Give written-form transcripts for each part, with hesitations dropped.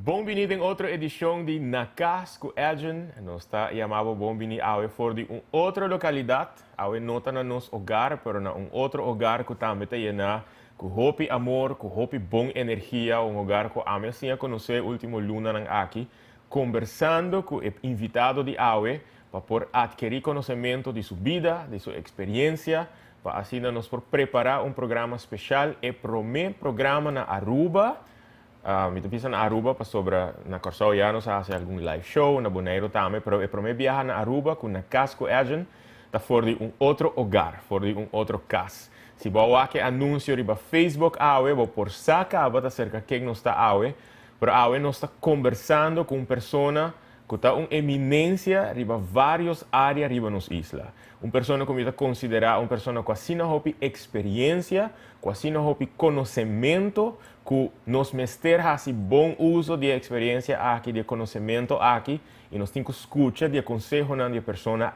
Bom-vindo em outra edição de Na Casa com Edgen. Nós está chamado bom-vindo ao for de outra localidade, ao nota na nosso hogar, pero na outro hogar que também tem na com hope amor, com hope bom energia, hogar que a minha senha conhecer último luna nang aqui, conversando com o invitado de Aue, para por adquirir conhecimento de sua vida, de sua experiência, para assim nos por preparar programa especial e primeiro programa na Aruba. Me pisa na Aruba para sobre na Corsao ya nos hace algum live show na Bonaire também, pero para mim viajar na Aruba com na casa com Edgen, tá fora de outro hogar, fora de outro casa. Se vou aqui anúncio riba Facebook Aue, vou por saca abata cerca quem não está Aue, pero Aue nós está conversando com pessoa que está eminência riba várias áreas riba nos isla. Pessoa que me considerar pessoa com assim hopi experiência, com assim hopi conhecimento, que nos mester assim bom uso de experiência aqui, de conhecimento aqui, e nós temos que escutar de conselho na de pessoa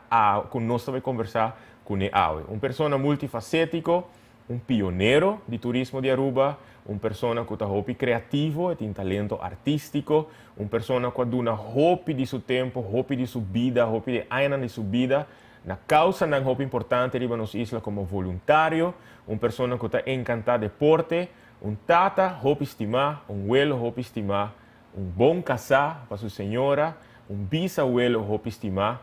que nós vai conversar com ela. Pessoa multifacético, pioneiro de turismo de Aruba, pessoa que está hopi criativo, tem talento artístico, pessoa que dá hopi de seu tempo, hopi de sua vida, hopi de aina de sua vida, na causa não hopi importante riba nos isla como voluntário, pessoa que está encantada de deporte, tata hopi estimar, abuelo hopi estimar, bom casar para sua senhora, bisabuelo hopi estimar,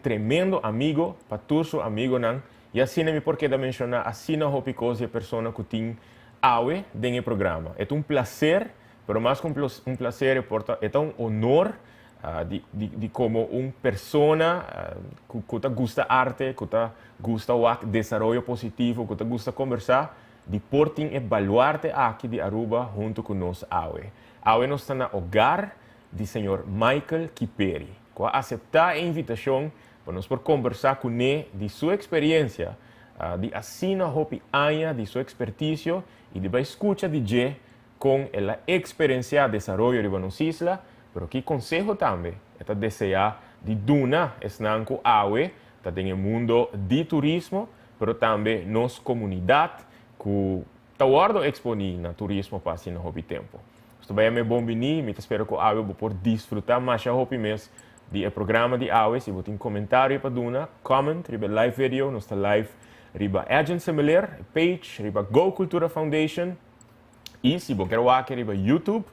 tremendo amigo para todo seu amigo não. E assim não me porquê de mencionar assim não hopi coisa pessoa que tem Aue dentro do programa. É prazer, pero mais que prazer, é honor de como pessoa que gosta arte, que gosta o desenvolvimento positivo, que gosta conversar, de portem evaluar-te aqui de Aruba junto com nós Aue. Aue nós está no hogar do senhor Michael Kiperi, que aceitar a invitação para nós por conversar com ele de sua experiência, de assim na hopi aña, de sua expertise e de escutar de G com a experiência de desenvolvimento de nossa isla, pero que conselho também é desejar de duna esnan com Aue, está no mundo de turismo, pero também nos comunidade que está guardo exponível no turismo para assim no hopi tempo. Estou bem bom-vindo, me espero que Aue vou por desfrutar mais a hopi mês do programa de Aue. Se você tem comentário para duna, comment, riba live video, nós está live riba Edgen Similar, page, riba Go Cultura Foundation. E se você quer aqui riba YouTube,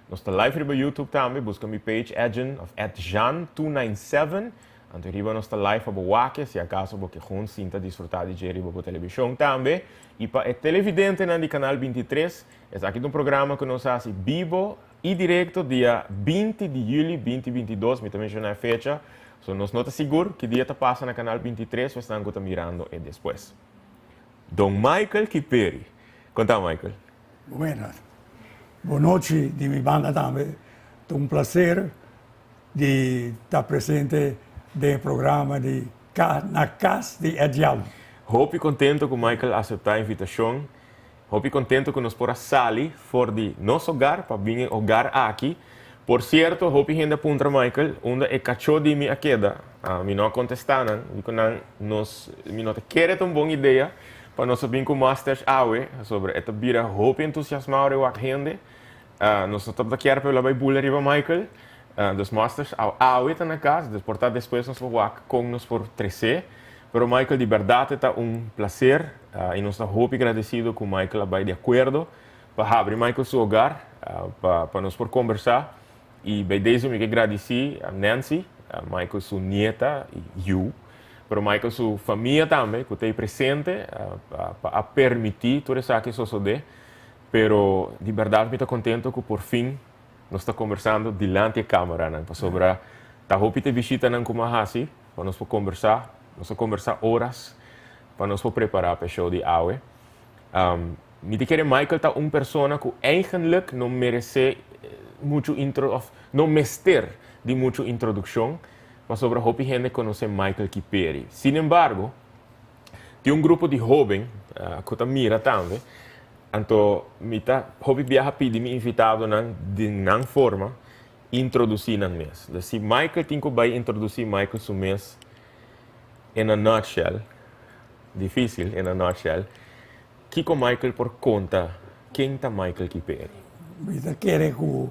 nós está live riba YouTube também, busca minha page Edgen of @jan297. Então riba nós está live para aqui, se acaso você juntos sinta desfrutar de riba por televisão também. E para o televidente no canal 23, é aqui um programa que nós fazemos vivo e direto dia 20 de julho 2022, me também já a fecha. So, nós não estamos seguros que dia está passando no canal 23, nós estamos mirando e depois. Don Michael Kiperi. Conta, Michael. Buenas. Boa noite de minha banda também. É prazer de estar presente no programa de Na Casa de Edgen. Hope contento que o Michael aceitar a invitação. Hope contento que nós podemos sair fora de nosso hogar para vir hogar aqui. Por certo, hope gente apunta Michael, onde é cachorro de minha queda. Me não contestaram, me não quer uma boa ideia para nós vir com Masters Aue sobre esta vira hope entusiasmado de a gente. Nós estamos aqui para levar bulla riba Michael. Dos Masters Aue está na casa, depois nós vamos com nós por 13. Pero Michael, de verdade, está prazer e nós estamos muito agradecidos com Michael vai de acordo para abrir Michael seu hogar para nós por conversar. E bem desde eu me agradeci a Nancy, a Michael sua nieta e eu, pero Michael sua família também que está presente para permitir tudo isso que sucede. Pero de verdade me estou contente que por fim nós estamos conversando diante da câmera, né, para sobre a roupa de visita não como assim, para nós conversar. Nós vamos conversar horas para nós preparar para o show de Aue. Me diz que Michael está pessoa que eigenlijk não merece muito não mester de muita introdução para sobre a roupa gente conhecer Michael Kiperi. Sin embargo, tem grupo de jovens que está mira também. Então, me está hobby viaja pedir me invitado de não forma introduzir na mês. Se Michael tem que vai introduzir Michael su mês in a nutshell, difícil in a nutshell, que Michael por conta quem está Michael Kiperi? Me quer que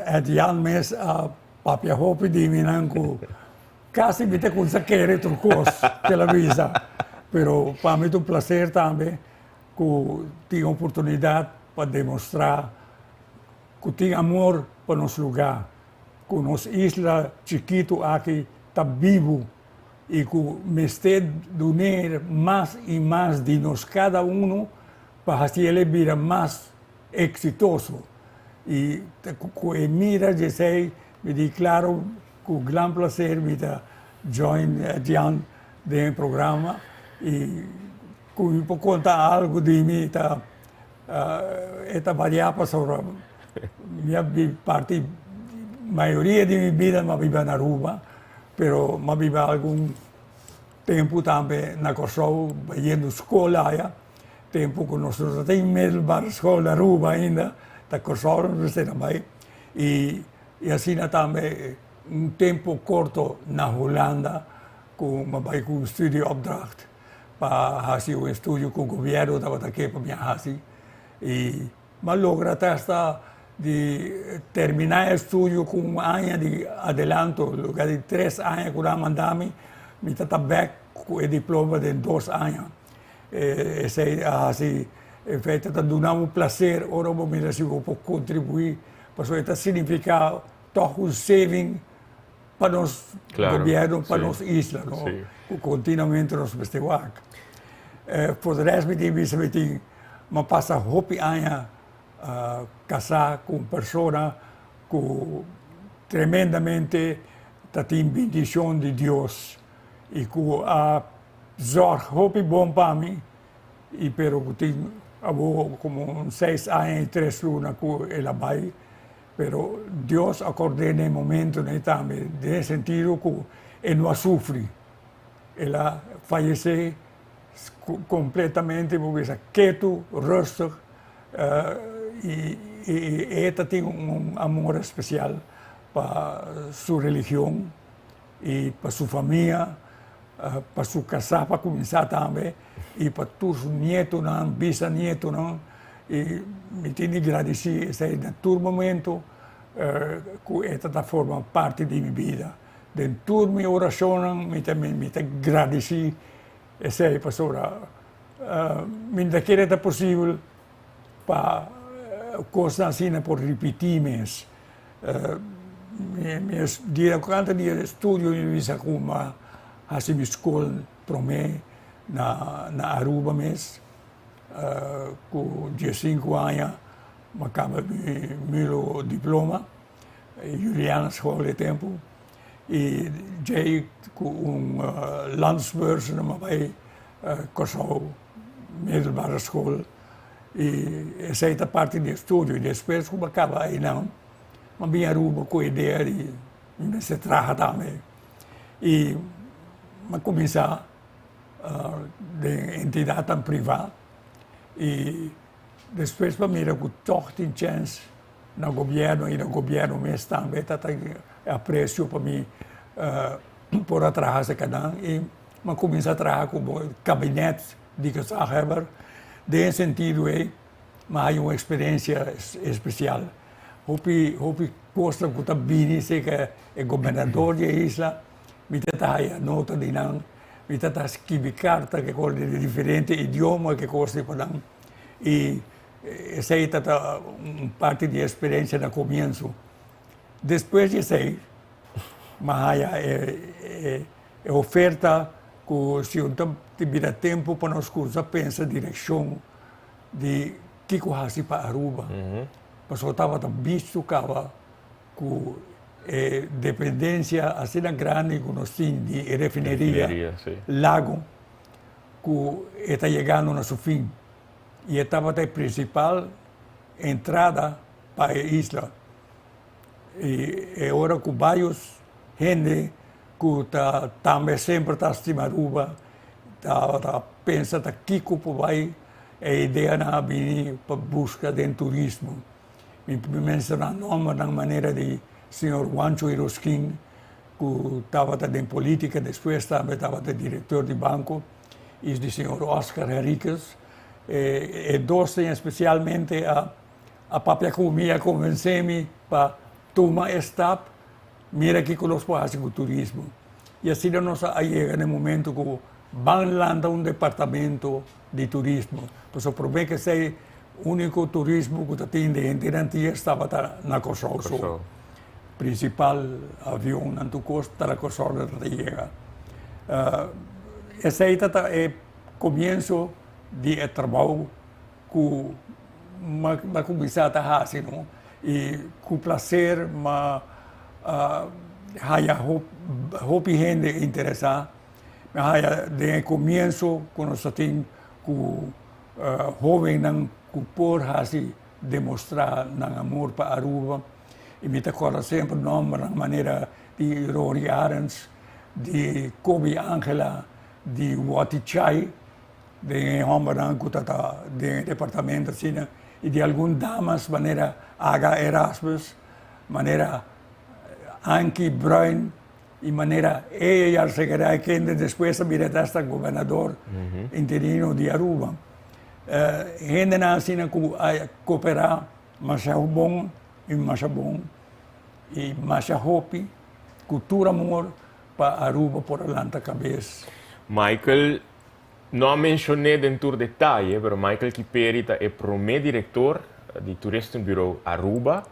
adiant mes a papia hopi di minanco quase me te conseguire trucos televisa. Pero para mim é um prazer também que tenho a oportunidade para demonstrar que tem amor para nosso lugar, que nossa isla chiquito aqui está vivo e que me está dando mais e mais de nós cada um para fazer ele vir mais exitoso. E com a mira de sei, me declaro com grande prazer me join adiante do programa e me può contar algo di me variava sobre mia parte maioria di mia vita ma vivo na Aruba però ma vivo algum tempo também na Kosovo indo scuola tempo che non sono stato in Melbourne scuola Aruba ainda da Kosovo non sei mai e assim também tempo corto na Holanda com um studio opdracht para fazer um estudo com o governo estava aqui para me fazer e mas logra testa de terminar o estudo com um ano de adelanto lugar de 3 anos que eu mandami me está back com o diploma de 2 anos e sei assim feito está dando prazer ora vou me se vou contribuir para isso está significa toch saving para nós governo para nós isla no continuamente nos festival por o resto de mim se ma passa hopi anos casar com pessoa que tremendamente tem bendição de Deus e que a zorg hopi bom para mim e pero que tem como 6 anos e 3 lunas que ela vai pero Deus acordou no momento também nesse sentido que ele não sofre ela faleceu completamente porque quieto, rustig e ela tem amor especial para sua religião e para sua família, para sua casa, para começar também e para todos os netos, bisnetos e me tenho agradecido em todo momento que ela forma parte da minha vida. De toda minha oração, me agradeci essa pessoa. Me daquele é possível para coisas assim por repetir mais. Quando eu estudo em Visa Kuma, assim a escola para mim na Aruba mesmo, com 15 anos, eu acabei meu diploma, Juliana Escola de Tempo. E já com landsbeurs bij Kosovo, middelbare school. E essa é a parte do estudo. E depois, como acaba aí, não. Mas bem Aruba com a ideia de se trabalhar também. E mas começar de entidade privada. E depois, para mim, eu toch tem chance no governo e no governo mesmo também. Aprecio para mim por trabalhar se cada e mas começa a trabalhar com o gabinete de Gezaghebber nesse sentido mas uma experiência especial hopi costa que está bem se que é governador de isla me está aí a nota de não me está escrever carta que coisa de diferente idioma que costa para não e essa é parte da experiência no começo. Depois de sei, mas é oferta que se eu tiver tempo para nós cursos, pensa direção de que fazer para Aruba. Porque eu estava visto que dependência assim grande que nós temos de refineria, lago, que está chegando no seu fim. E estava a principal entrada para a isla. E agora com vários gente que também sempre está acima de Aruba, pensa que vai a ideia na vir para busca de turismo. Me menciona nome da maneira de senhor Juancho Iroskin, que estava em política, depois também estava diretor de banco, e de senhor Oscar Henriquez, e dois especialmente a própria comida convenceu-me para toma step, mira que conosco o turismo. E assim nós chega no momento que van lançar um departamento de turismo. Pois o problema é que sei o único turismo que tem de gente estava na Kosovo. Principal avião na costa da Kosovo da chega. Esse aí é o começo de trabalho que ma começar a fazer, não? E com prazer, haya hopi gente interessada, haya de começo quando nós temos que jovem não por assim demonstrar não amor para Aruba, e me recordo sempre nome na maneira de Rory Arends, de Kobe Angela, de Wati Chai, de homem que está de departamento assim, e de algumas damas maneira H. Erasmus, maneira Anki Bruin, e maneira ela seguirá que depois virá esta governador interino de Aruba. Gente assim que cooperar mais bom e mais bom e mais hopi, cultura amor para Aruba por alanta cabeça. Michael, não mencionei dentro do detalhe, mas Michael Kiperi é o primeiro diretor do Tourism Bureau Aruba,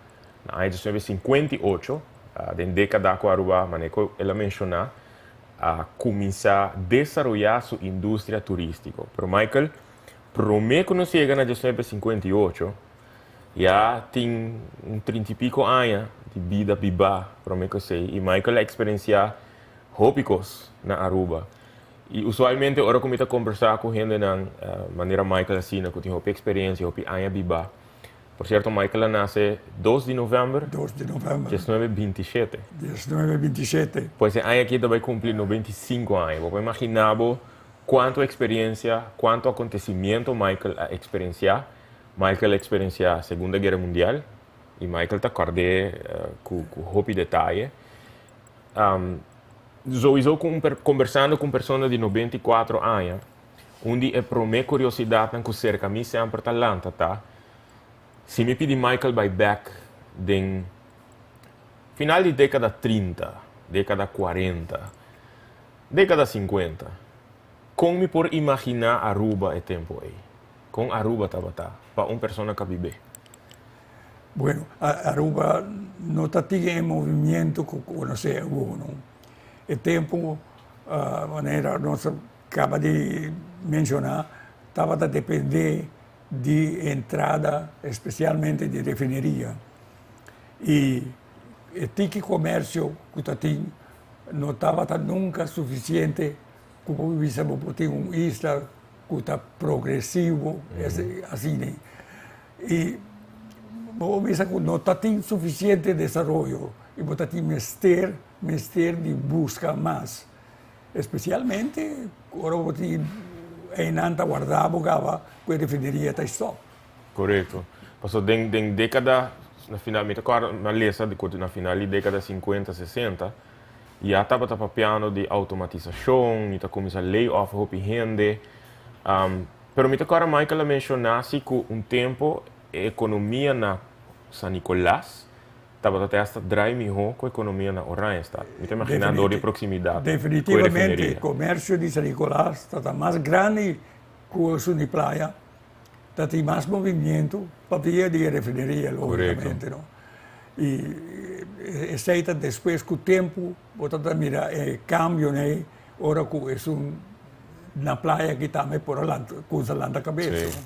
na edição 58, da década que Aruba, maneco ela menciona, a começar a desenvolver sua indústria turística. Pero Michael, promete que não chega na edição 58, já tem 30 e pico anos de vida biba, promete que sei, e Michael experiencia hópicos na Aruba. E usualmente, ora como eu conversar com gente na maneira Michael assim, que tem experiência, hopi anos biba. Por certo, Michael nasce 2 de novembro. 2 de novembro. 1927. 1927. Pois é, aqui vai cumprir 95 anos. Vou imaginar quanto experiência, quanto acontecimento Michael a experienciar. Michael experiencia a Segunda Guerra Mundial e Michael está acordado com hopi detalhe. Sowieso conversando com pessoas de 94 anos, onde é para minha curiosidade que cerca de mim sempre talanta, tá? Se me pedi Michael vai back den final de década 30, década 40, década 50, como me por imaginar Aruba é tempo aí? Com Aruba estava para uma pessoa que vive. Bueno, Aruba não está em movimento como se é não. O tempo, maneira nós acaba de mencionar, estava a depender de entrada, especialmente de refineria. E o tipo de comércio que tem não estava nunca suficiente como visamos ter uma isla que está progressivo, assim, né? E não está tendo suficiente desenvolvimento e você tem mestre de buscar mais, especialmente quando você ainda guardava que a refineria está só. Correto. Passou de década, na final, na lista na final da década 50, 60, já estava papiando de automatização, está começando a lay off de gente. Pero me agora Michael mencionasse que tempo a economia na San Nicolás estava até esta drive melhor com a economia na Oranjestad. Me estou imaginando de proximidade. Definitivamente, o comércio de San Nicolás está mais grande que o sul de praia, tem mais movimento para via de refineria, logicamente. Não? E aceita depois com o tempo, você mira cambio, né? Ora que é na praia que também por lá, com a cabeça.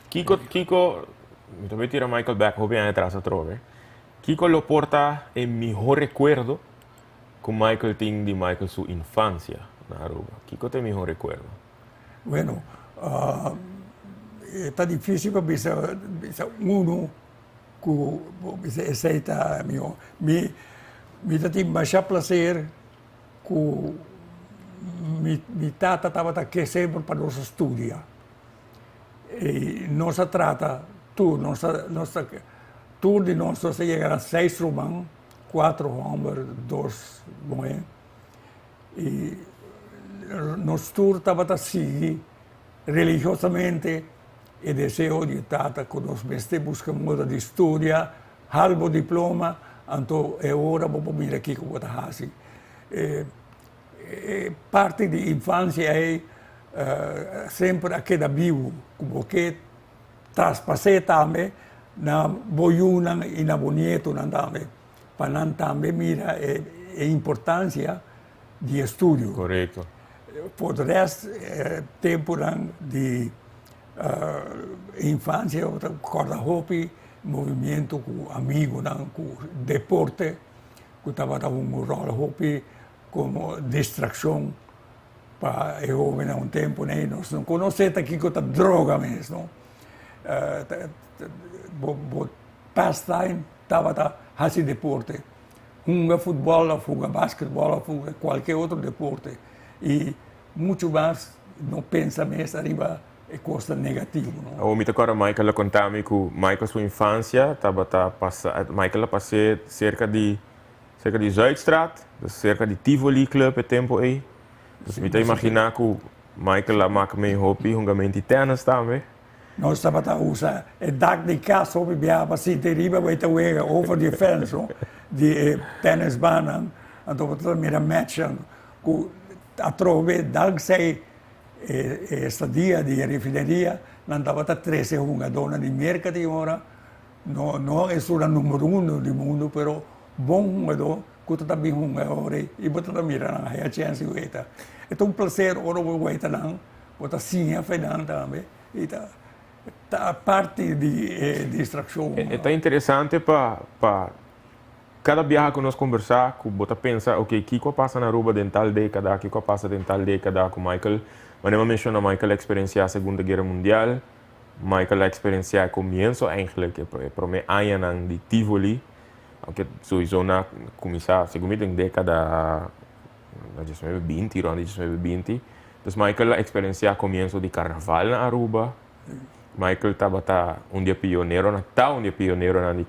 Kiko, me também tira Michael back, vou bem atrás trove. Kiko lo porta o melhor recuerdo que Michael tem de Michael sua infância na Aruba. Kiko tem melhor recuerdo. Bueno, está difícil para pensar uno que aceita meu. Me tem mais prazer que mi tata estava aqui sempre para nós estudar. E nós trata tudo, tudo de nós chegaram 6 romanos, 4 homens, 2 mulheres. E nós todos estava a seguir religiosamente o desejo de tata que nós mestre buscamos de história, halbo diploma, Então, é hora para mira aqui com o Haasi. Parte da infância é sempre aquela vivo, porque traspassei também na boiuna e na bonito também. Para também mira a importância de estudo. Correto. Por o resto, tempo de infância, eu recordo hobby, movimento com amigos, com deporte, que estava um rol hobby como distração para jovem há tempo, né? Nós não conhecemos aqui que droga mesmo. Pastime estava fazendo deporte. Futebol, basquetebol, qualquer outro deporte. E muito mais não pensa mais arriba é coisa negativa. O me agora Michael contava-me que Michael sua infância Michael passou cerca de Zuidstraat, cerca de Tivoli Club e tempo aí. Dus me imaginar que Michael maak mee hobby, jungamenti tennis também. Nós estávamos a usar o dak de casa, we hebben zitten arriba, we te wegen over die fence, die tennisbaan. En toen we met een match, a trove, dankzij esta dia de refineria, não estava a 13 jogadores de mercado ora. Não é só o número 1 do mundo, mas bom jogador, que também jogador e você também mira a chance de ver. É um prazer ora o ver não, você sim a final também. E a parte de distração. É interessante para cada viagem que nós conversar, que você pensa, ok, o que passa na Aruba em tal década, o que passa em tal década com Michael. Mas eu menciono Michael a experienciar a Segunda Guerra Mundial, Michael a experienciar o começo eigenlijk, para mim, anos de Tivoli, que sowieso na começar, segundo em década de 2020, anos de 2020. Então, Michael a experienciar o começo de Carnaval na Aruba. Michael estava dia pioneiro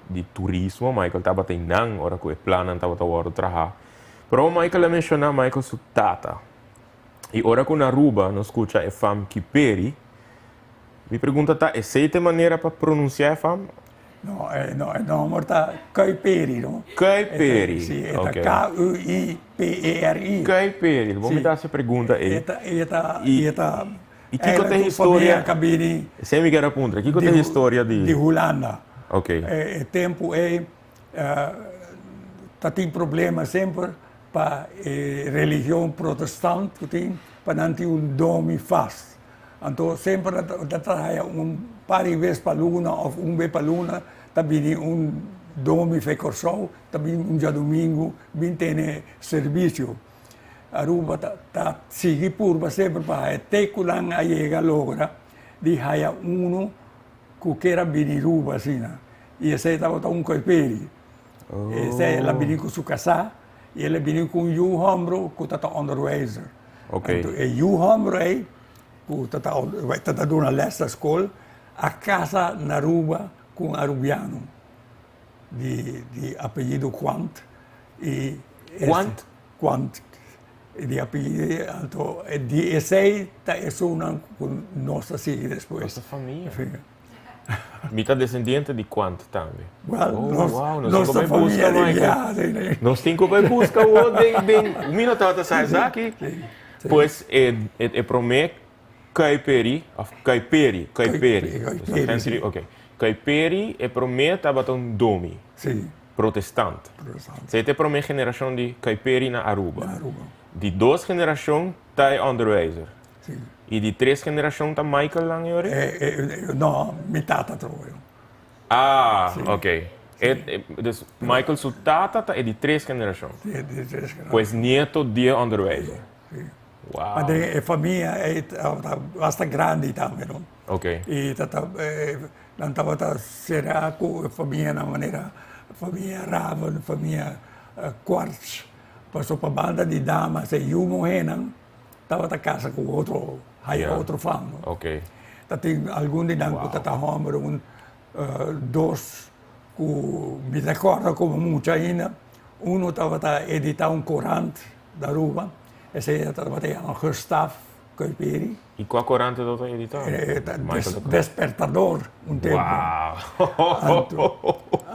de turismo. Michael estava em Nang, ora que o plano estava a trabalhar. Pero Michael mencionou Michael sua tata. E ora que na Aruba não escuta a fam Kiperi, me pergunta é certa maneira para pronunciar a fam? Não, morta Kuiperi, não? Kuiperi. Sim, é Kuiperi. Kuiperi. Vamos me dar essa pergunta aí. E que tem história? Sem me querer apontar. Que tem história de? De Holanda. Ok. O tempo tem problema sempre para religião protestante, para não ter dome fast. Então, sempre par de vezes para luna, ou vez para luna, também dome fecorção, também dia domingo, tem serviço. Aruba está seguindo por sempre para até que lá chega logra de haya que queira vir Aruba assim, e esse estava Kuiperi. Esse ela vinha com sua casa e ele vinha com o hombro que está onderwijzer. Okay. E o hombro aí que está dando les da escola a casa na Aruba com arubiano de apelido Quant e Quant. De apelido, então, esse é uma nossa filha depois. Nossa família. Mita descendente de quanto também? Nossa família. Nós temos que buscar o bem. O minuto está saindo aqui. Pois é para mim Kuiperi. Ok. Kuiperi é para mim estava um domi. Sim. Protestante. Você tem para mim geração de Kuiperi na Aruba. De 2 gerações está onderwijzer. Sim. E de 3 gerações está Michael lá, não, metade trouxe. Ah, sim. Ok. Dus Michael sua tata é de 3 gerações. De 3 gerações. Pois neto de onderwijzer. Sim. Uau. Mas a família é bastante grande também, não? Ok. E não estava será com a família na maneira, família Raven, família Quartz. Passou para a banda de damas e o Mohenan estava na casa com outro famo. Ok. Tem algum de nós que está homem, dois que me recorda como muito ainda. Um estava a editar corante da Aruba. Esse estava a Gustav Caipiri. E qual corante do tu editar? Despertador, um tempo. Uau!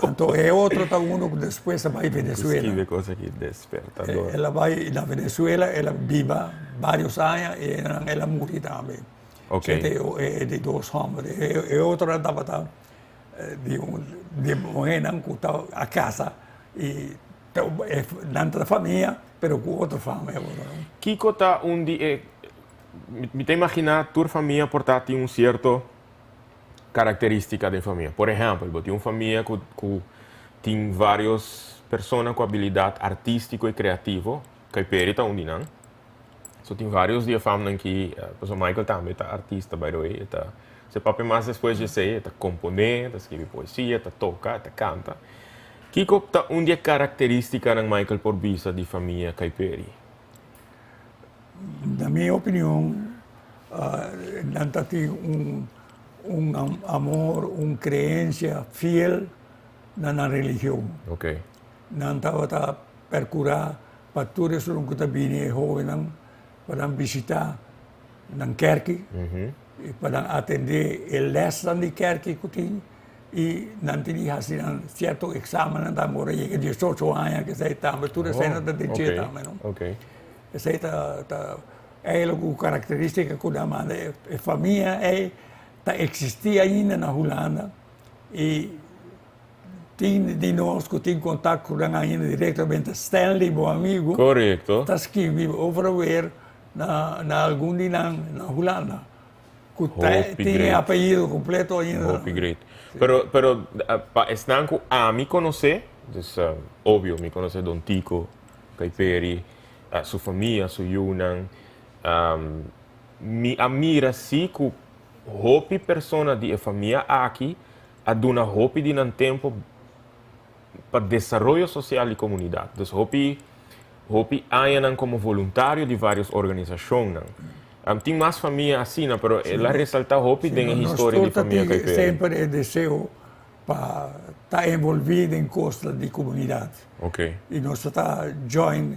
Então, é outro tá uno que depois vai a Venezuela. Que coisa aqui, despertador. Ela vai na Venezuela, ela vive vários anos e ela morre também. Ok. É de dois homens. E outro estava de mulher que está a casa e dentro da família, mas com outra família. Kiko tá onde me te imaginar tua família portar um certo característica da família. Por exemplo, tem uma família que tem várias pessoas com habilidade artística e criativa, que é onde não. So tem vários de família que, por exemplo, Michael também é artista, by the way. Se papai mais depois de ser, está componer, está escrever poesia, está tocar, está canta. Kiko tá onde é característica de Michael por vista de família Caiperi? Na minha opinião, não tem amor, uma crença fiel na religião. Ok. Não estava a procurar para todos os que estão jovens para visitar na kerk, para atender a lesson de kerk que tem e não tinha assim um certo exame na mora e 18 anos que sei também tudo isso ainda de jeito também não. Ok. Essa é algo característica que da mãe a família existia ainda na Holanda e tem de nós que tem contato com ainda diretamente Stanley, meu amigo. Correto. Está escrevendo over na algum dia na Holanda. Que tem apelido completo ainda. Hope great. Pero están a mí conocer, obvio, me conoce Don Tico, Caiperi, su familia, su Yunan. Me admira sí que hope persona de família aqui a dar hope de um tempo para desarrollo social e comunidade. Então, hope ainda como voluntário de várias organizações. Tem mais família assim, mas ela ressalta hope da história de família Caiperi. Sempre é desejo para estar envolvido em coisas de comunidade. Ok. E nós está join,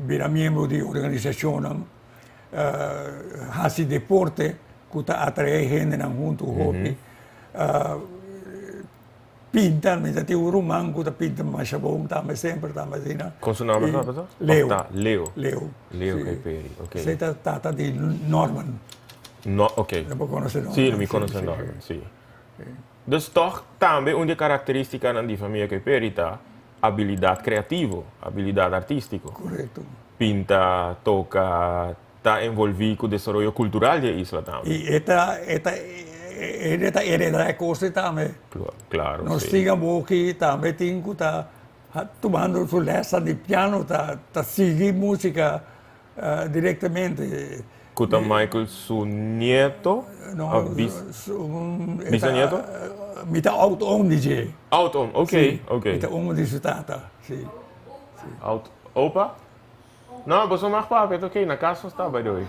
vira membro de organização, faz deporte, que está atrai gente junto hope. Pinta, mas tem um romano que pinta mais bom, também sempre, também assim. Com seu nome, professor? Leo. Leo. Leo Caiperi, ok. Você está de Norman. Ok. Não conhece Norman. Sim, me conhece Norman, sim. Então, toch também uma característica da família Caiperi está habilidade criativa, habilidade artística. Correto. Pinta, toca, está envolvido com o desenvolvimento cultural da isla também. E esta heredar coisa também. Claro, nós sim. tínhamos aqui também tem que estar tomando sua leção de piano, tá seguir música diretamente. Kuta Michael, su nieto? Bisnieto? Mita auto-own DJ. Auto-own, ok. Mita own de sua tata, sim. Opa? Não, você não papo, é ok, na casa está, by the way.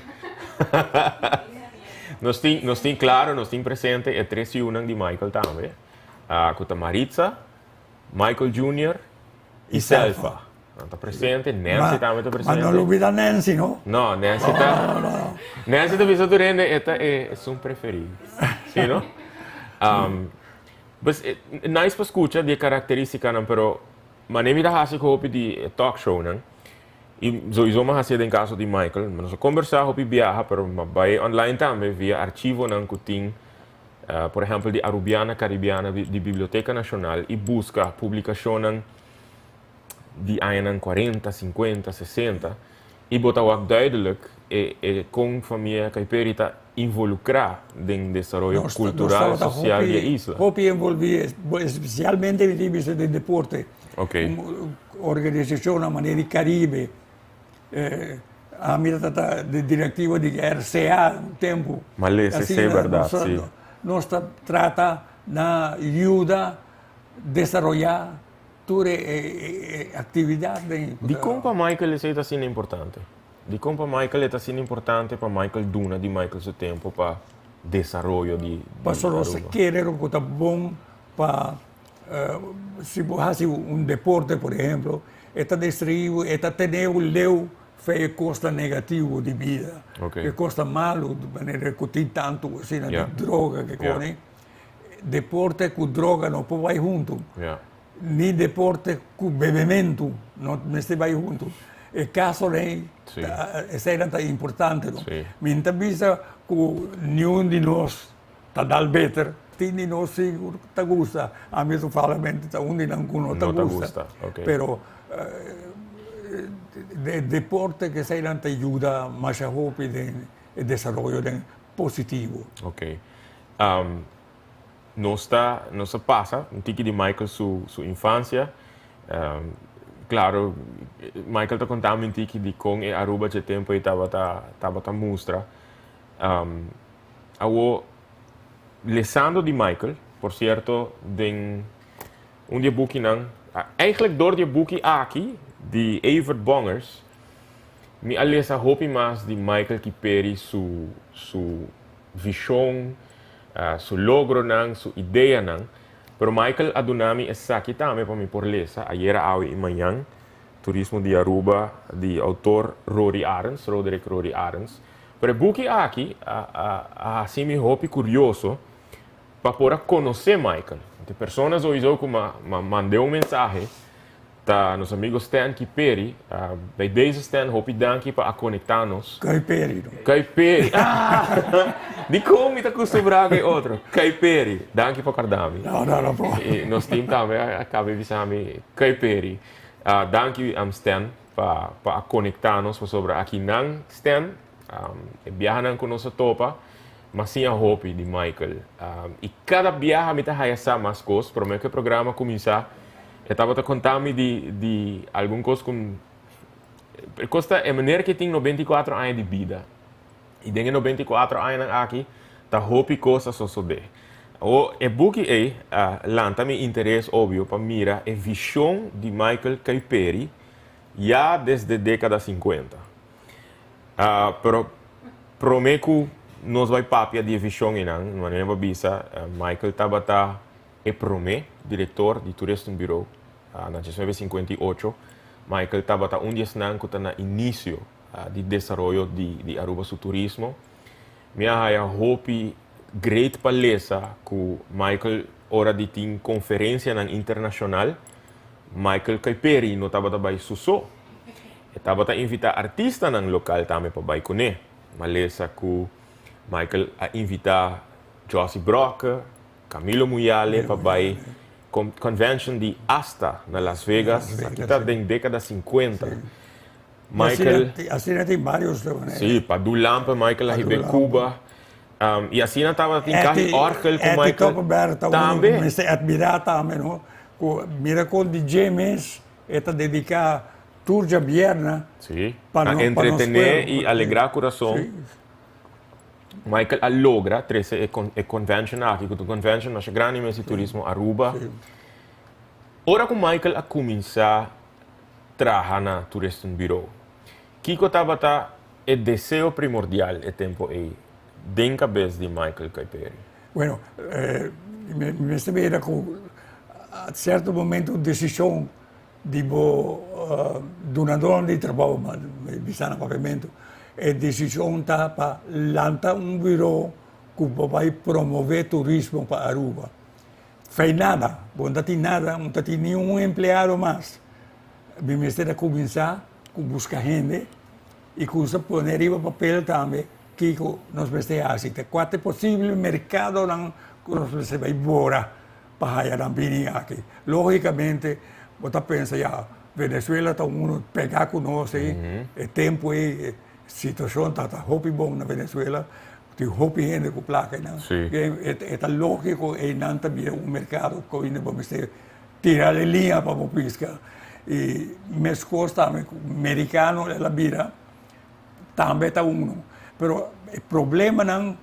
Nós tem claro, nós tem presente é três unang de Michael também. Kuta Maritza, Michael Jr. e Selfa. Está presente, Nancy também está presente. Mas não olvida Nancy, não? Não, Nancy está... Nancy está visando durante, esta é seu preferido. Sim, não? Mas, nice para escutar de característica, não, pero... Mas nem me dá assim com o de talk show, não? E sowieso mas assim em caso de Michael, nós conversar sobre viaja, pero vai online também via arquivo não que tem, por exemplo, de Arubiana Caribiana de Biblioteca Nacional e busca publicação de anos 40, 50, 60 e botar o duidelijk com família Caiperi está involucrar no desenvolvimento cultural e social da isla. Hopi envolver especialmente em termos de deporte. Ok. Organização na maneira Caribe. A minha de diretiva de RCA um tempo. Mas isso é verdade, sim. Nós trata na ajuda desenvolver toda atividade. De como para Michael isso é assim importante? De como para Michael é assim importante para Michael Duna de Michael seu tempo para desenvolvimento de para nós querer um coisa bom para se você um deporte, por exemplo, está distribuído, está tendo o leu fai costa negativo di vita, Ok. che costa malo, manera che ti tanto così, Yeah. di droga che Yeah. con deporte con droga non può vai junto, Ja. ni deporte con bevimento non ne vai junto. E caso lei Sì. è importante, no? Sì. Mentre vista che ognuno di noi sta dal better, quindi non si gusta, a me probabilmente uno non Non ti gusta, gusta, ok. però de deporte que se te ayuda más a el desarrollo positivo. Ok. No se pasa un tiki de Michael su infancia. Claro, Michael te contaba un tiki de con e Aruba che tempo e estaba ta mostra. Awo lesando de Michael, por cierto, den un die boekie nang. Eigenlijk door die boekie aqui, die Evert Bongers, mi alesa hopi mas de Michael Kiperi su visão, su logro nang, su ideia nang. Pero Michael adunami esaki tame pa mi por lesa, ayer awi imanhang, Turismo de Aruba, de autor Roderick Rory Arens. Pero buki aqui, assim me hopi curioso, para poder conhecer Michael. De pessoas hoje que mandei mensagem, tá nos amigos Stan Kiperi, bij deze Stan hopi danki para conectar-nos. Caiperi. Caiperi. Di come ti acostumbrare che altro? Caiperi. Danki para Cardami. No. E nos team também acaba visami Caiperi. Danki am Stan para conectar-nos sobre aqui não Stan. E viajan com nossa topa. Mas sim a hopi de Michael. E cada viagem me tá raiando mais coisas. Para mim que o programa começar, eu estava te contando de alguma coisa com costa é maneira que tem 94 anos de vida. E dentro de 94 anos aqui, tá hopi coisas só de. O é buque lanta me interesse óbvio para mira a visão de Michael Caiperi já desde a década 50. Pero prometo nos vai papia de visão e não, maneira bisa Michael Tabata é diretor de Tourism Bureau na 1958. Michael Tabata dia senang que na início de desenvolvimento de Aruba su turismo. Minha haya hopi great palesa que Michael ora de tin conferência na internacional. Michael Caiperi no Tabata by suso. E Tabata invita artista nang local também para by kone. Malesa que Michael a invita Josie Brock, Camilo Muyale para by convention de Asta na Las Vegas, aqui está em década 50. Sí. Michael, así tem vários. sim, para do Lampa, Michael a Cuba. E assim estava em carro Orgel com Michael. Também. Comecei a admirar também, não? Mira com DJ Mes, está dedicado tour de Vierna. Sim, para entretener e alegrar o coração. Sí. Michael logra 13 e convention aqui, que o convention na grande mesa de turismo Aruba. Sí. Ora que Michael a começar a trabalhar na Tourism Bureau. Kiko estava o desejo primordial e tempo aí, dentro da cabeça de Michael Caiperi. Bueno, me sembra que a certo momento a decisão de donador de trabalho, visando o pavimento, a decisão está para lançar bureau que vai promover turismo para Aruba. Fez nada, não tem nada, não tem nenhum empregado mais. Me ministério começar a buscar gente e começar a pôr em papel também que nós precisamos assim. Quanto é possível o mercado não nós vai embora para a vir aqui. Logicamente, você pensa já, Venezuela está pegar conosco aí, tempo aí, situação está hopi bom na Venezuela. Tem hopi gente com placa, não? Sim. É lógico e não também mercado que ainda vamos tirar a linha para o pesca. E mais costa americano la bira também está Pero o problema não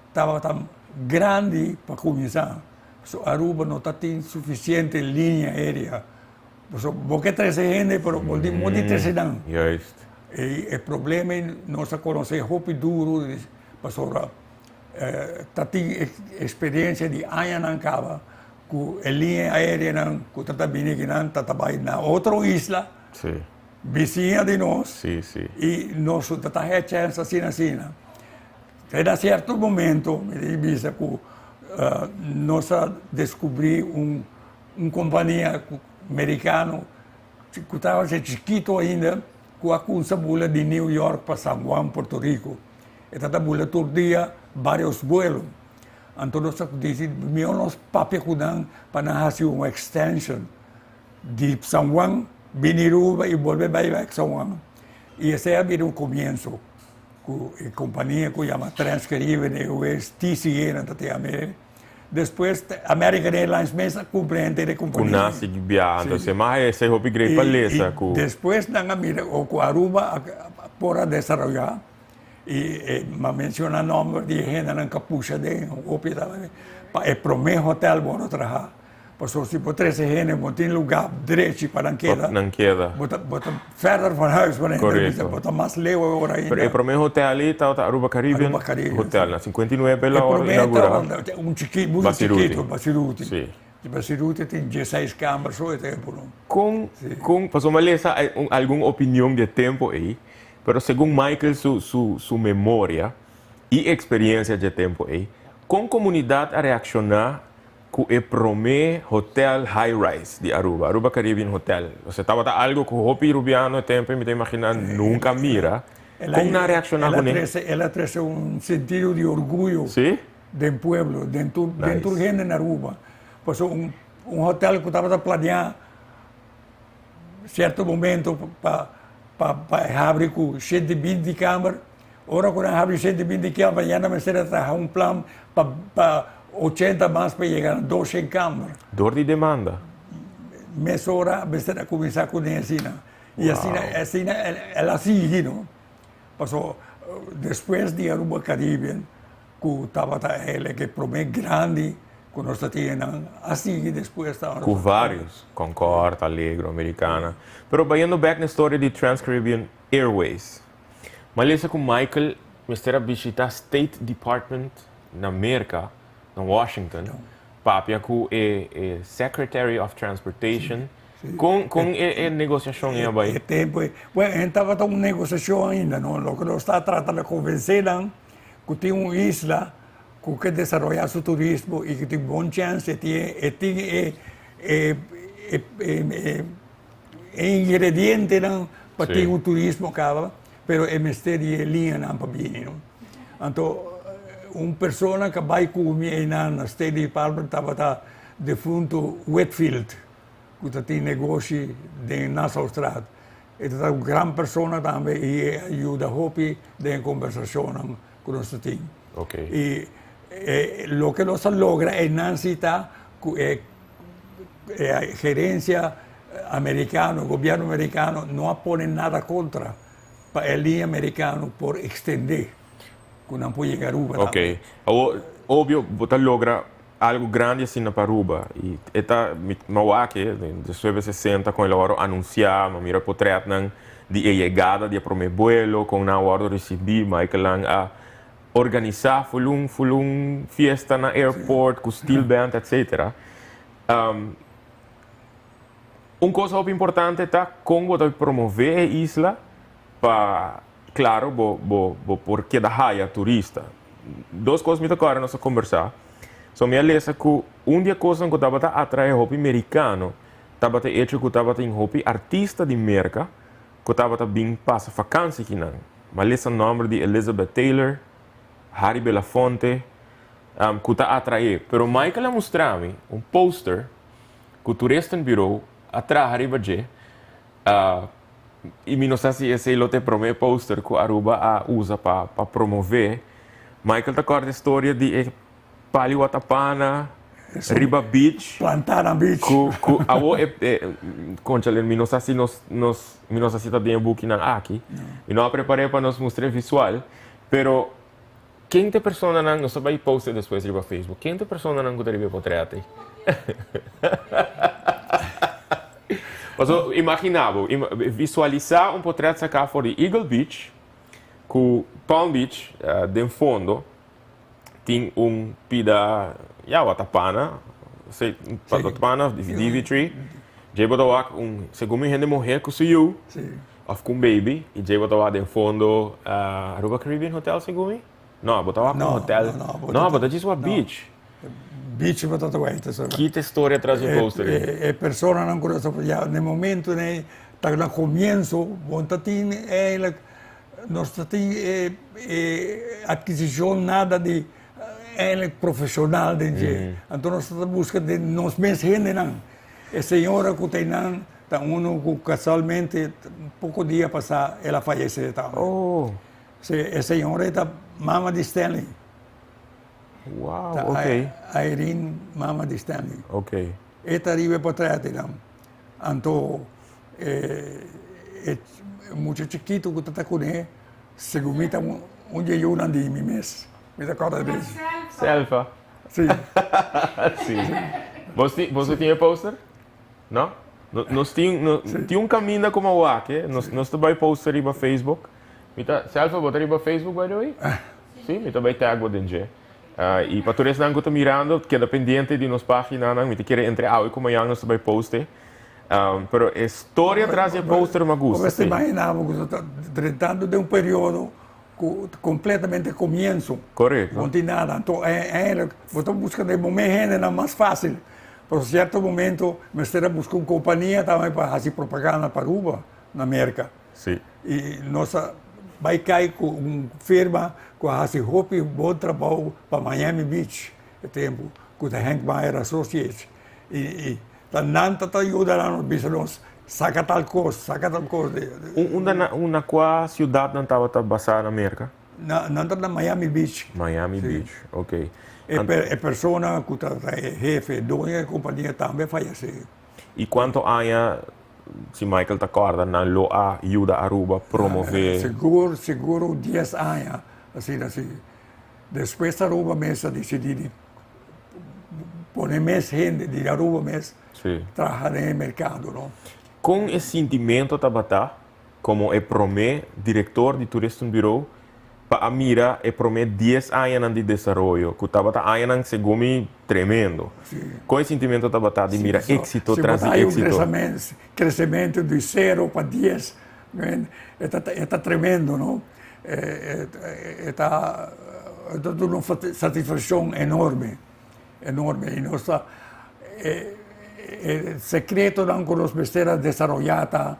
estava tão grande para começar. So, Aruba não tem suficiente linha aérea. So, porque 13 gente, pero molde 13 não. Juist. E o problema é nós conhecer hopi duro, para tem experiência de anos não acaba. Que a linha aérea não, que está vindo aqui não, está na outra isla. Sim. vizinha de nós, Sim, sim. e nós estamos chance assim. Em certo momento, me disse que nós descobri companhia americana que estava chiquito ainda, com a bula de New York para San Juan, Puerto Rico. E esta bula todo dia, vários vuelos. Então, nós dizemos, papi cuidam para fazer uma extension de San Juan, Biniruba e volver para San Juan. E esse é o começo. A companhia que chama Transcaribe Airways, TCA, na América. Depois, American Airlines mesmo compreende a companhia. Com nasi viajando, se mais esse hobby grande para lesa. Depois, na mira, o Aruba por desenvolver e menciona o nome de gente na capucha de hospital. É para o meu hotel bom trabalhar. Porque se por 13 gente, não tem lugar direito para não queda. Não queda. Bota verder van huis, bota mais leu agora ainda. Pero para o meu hotel ali está o Aruba Caribbean Hotel, na 59 pela hora inaugurada. Chiquito, muito chiquito, Basiruti. Sim. Basiruti tem 16 câmaras, só tempo. Passou uma lesa alguma opinião de tempo aí, mas segundo Michael, sua memória e experiência de tempo aí, com a comunidade a reaccionar com o primeiro hotel high-rise de Aruba, Aruba Caribbean Hotel. Você estava algo que o Hopi Rubiano no tempo, me imagina, nunca mira. Como na reaccionar com ele? Ela traz sentido de orgulho do pueblo, dentro de gente na Aruba. Porque hotel que estava a planear, certo momento, para abrir com 120 câmaras, agora quando abre 120 câmaras, já não será plano para 80 mais para chegar a 200 câmaras. Dor de demanda. Meia hora, você vai começar com assim. E assim, ela sigue, não? Passou, depois de Aruba Caribbean, que estava ele que promete grande, que nós tínhamos, assim depois estava. Com vários, Concorde, Allegro, Americana. Pero vayendo back na história de Trans-Caribbean Airways, malesa com Michael, você visitar State Department na América, na Washington, papia com o Secretary of Transportation, com a negociação aí, vai. Tempo, estava uma negociação ainda, não? O que nós estamos tratando de convencer, que tem uma isla que desenvolver o turismo e que tem boa chance de ingrediente para ter um turismo acaba, pero é mistério de linha não para bem, não? Então uma pessoa que vai comigo na State Department estava defunto Whitfield, que tem negócio de Nassau Strat. Ele é uma grande pessoa também e ajuda a Hopi na conversação que nós temos. Okay. E o que nós logra é necessitar a gerência americana, o governo americano, não põe nada contra para a linha americana por estender. Que não pode chegar a Aruba. Ok. Óbvio, você logra algo grande assim na Aruba. E esta Mawake, depois 60, com ele agora anunciar, mira portrait de chegada de primeiro vuelo, com na hora de receber, Michael a organizar fulum fiesta na airport, com steel band, etc. Uma coisa muito importante é como você promover a isla para, claro, porque da raia turista. Duas coisas me tocaram nessa conversa. So, minha lesa que dia coisa que estava a atrair hopi americano, estava a hecho que estava em hopi artista de merca, que estava a bem passa vacância aqui não. Mas lesa nome de Elizabeth Taylor, Harry Belafonte, que está a atrair. Pero Michael mostrou-me poster que o turista no bureau atrás arriba de e não sei se esse é o primeiro poster que a Aruba usa para promover. Michael está com a história de Palio Watapana, Riba Beach. Plantana Beach. Conchale, não sei se nós está dentro do booking aqui. E não preparei para nos mostrar visual, pero quem te persona não só vai postar depois no Facebook. Quem te persona não que deve portrait aí? Imaginava, visualizar portrait sacar fora de Eagle Beach, com Palm Beach de fundo, tem pida Watapana, Watapana, Dimitri, Jebodawak, segundo gente morrer com o Siu, of com baby, e já botava em fundo, Aruba Caribbean Hotel, segumi? Não, botava com hotel. Não, botava disso a beach. Beach botava guaita, só. Que história traz o poster? E persona não conhece, já no momento, né, tá no começo, bonta tem, nós tem aquisição nada de profissional de gente. Então nós estamos buscando de nós mesmos gente não. A senhora que tem não, tá casualmente pouco dia passado ela faleceu tá. Oh. A senhora é mama de Stanley. Uau, Tá, ok. a Irene, mama de Stanley. Ok. Esta arriba para trás não. Então muito chiquito que está com ele, segundo tá onde eu não de mim mesmo. Me recorda disso. Selfa. Sim. Sim. Você tinha poster? Não? Nós tínhamos caminho como o Wake, nós também poster aí no Facebook. Selfa, botar aí no Facebook, by the way? Sim, eu também tag o DNG. E para todos que estão mirando, que é pendiente de nossa página, eu quero entrar e como eu nós também poster. Pero a história traz o poster me gusta. Você imaginava que você está tratando de período completamente começo. Correto. Não tem nada. Então, você busca de momento ainda mais fácil. Por certo momento, você busca uma companhia também para fazer propaganda para Aruba, na América. Sim. E nossa vai cair com uma firma que faz bom trabalho para Miami Beach, tempo, com a Hank Meyer Associates. E tanto te ajuda lá nos business, saca tal coisa. Uma qual cidade não estava basada na América? Na Miami Beach. Miami Beach, ok. A pessoa que está jefe, dona da companhia também faleceu. E quanto há, se Michael te acorda, na LOA ajuda a Aruba a promover? Seguro 10 anos, assim. Depois a Aruba mesmo decidiu pôr mais gente de Aruba mesmo. Trabalhar no mercado, não? Com esse sentimento tabata, como é promê diretor de turismo bureau, para a mira é promê 10 anos de desenvolvimento, que tabata anos segundo tremendo. Com esse sentimento tabata de mira êxito traz êxito. Crescimento de 0 para 10, está tremendo, não? Está uma satisfação enorme. E nossa el secreto não con los besteras desarrollada.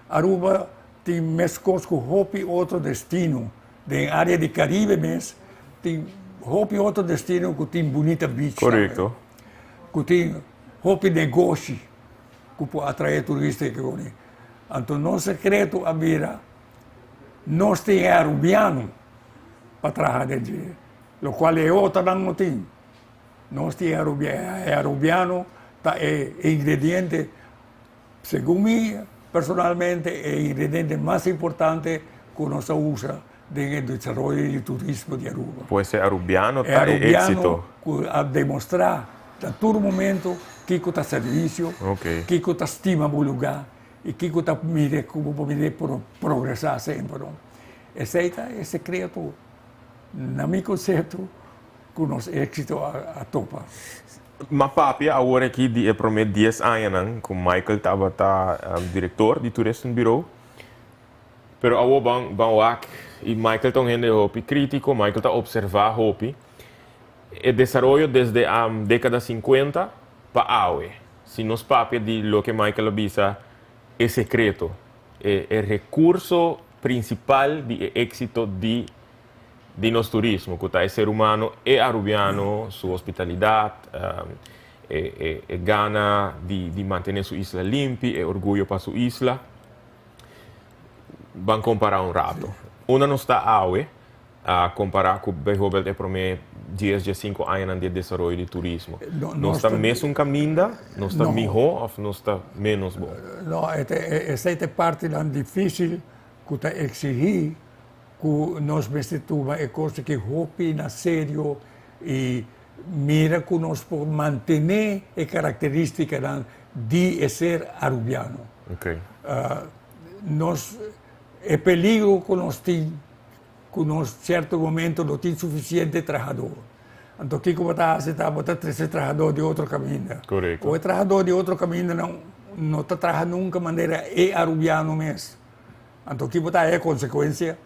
Aruba tem mais coisas que hopi outro destino. De área de Caribe mesmo, tem hopi outro destino que tem bonita beach. Correto. Que tem hopi negócio que pode atrair turistas. Então, nosso secreto é mira, nós temos arubiano para trabalhar de o qual é outra não tem. Nós temos arubiano, é ingrediente, segundo mim, personalmente, é o ingrediente mais importante que nós usamos no desenvolvimento do turismo de Aruba. Pode ser arubiano, tá? É êxito. A demonstrar, a todo momento, que está serviço, que está estima o lugar e que está como poder progressar sempre. Esse é o secreto, no meu conceito, que o nosso êxito a topa. Mas papi, agora aqui é para mim 10 anos, com Michael estava diretor de turismo bureau. Pero agora bang e Michael está um crítico, Michael está observar hopi. O desenvolvimento desde a década 50 para hoje. Se nos papi de lo que Michael avisa é secreto, é recurso principal de êxito de nosso turismo, que é ser humano, é arubiano, sua hospitalidade, é gana de manter sua isla limpa, é orgulho para sua isla. Vamos comparar rato. Uma não está a comparar com, por exemplo, para mim, 5 anos de desenvolvimento de turismo. Não está mesmo caminho, não está melhor ou não está menos bom? Não, essa é a parte difícil que está exigir que nós vestimos é coisa que hopi na sério e mira que nós podemos manter a característica de ser arubiano. Okay. Nós é peligro que nós temos que nós certo momento não tem suficiente trabalhador. Então, o que você está botar 13 trabalhadores de outro caminho? Correto. O trabalhador de outro caminho não está trabalhando nunca de maneira arubiano mesmo. Então, que botar é consequência,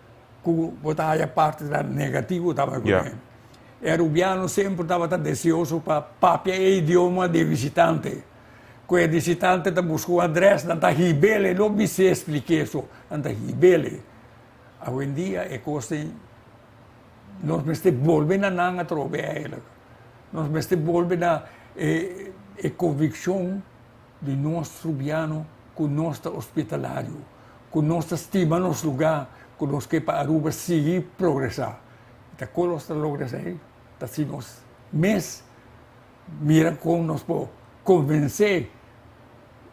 que botar a parte da negativa também. Yeah. E Rubiano sempre estava desejoso para papia e idioma de visitante. Que o visitante busca o endereço, não está ribele, não me se explique isso, não está ribele. Hoje em dia, é coisa, nós estamos voltando a trocar ela. Nós estamos voltando a convicção de nosso Rubiano com o nosso hospitalário, com nossa estima no lugar, com nós que para Aruba seguir progressar. Então, quando nós logramos isso, assim nós, mas, mira como nós podemos convencer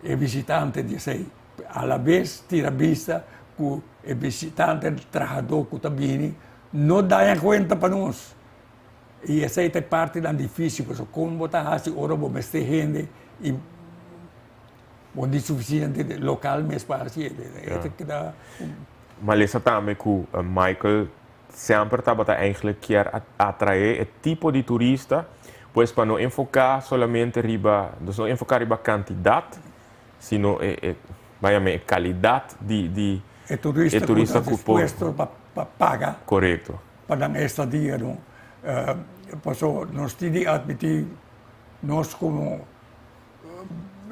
o visitante de ser, a la vez, tira vista que o visitante, o trabalhador que está vindo, não dá conta para nós. E essa é parte da difícil, porque como botar assim, ora vamos ter gente e o suficiente local mesmo para assim. Mas essa também que o Michael sempre estava eigenlijk quer atrair o tipo de turista, pois para não enfocar somente riba, não enfocar riba quantidade, sino a qualidade de turista que disposto para pagar. Correto. Para dar estadia, não? Passou, nós tínhamos admitir, nós como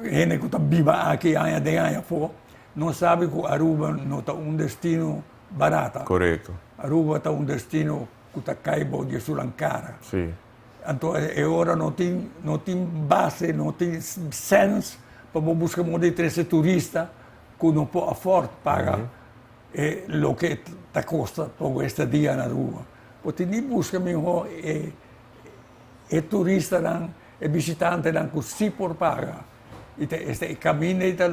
gente que está viva aqui, anos de anos fora, não sabe que Aruba não está destino barato. Correto. Aruba está destino que está caibo de Sulancara. Sim. Então, agora não tem base, não tem sense para buscar um de três turista que não pode afford pagar o que está custa para este dia na Aruba. Porque nem busca melhor turista, visitante que se por pagar. Este caminho está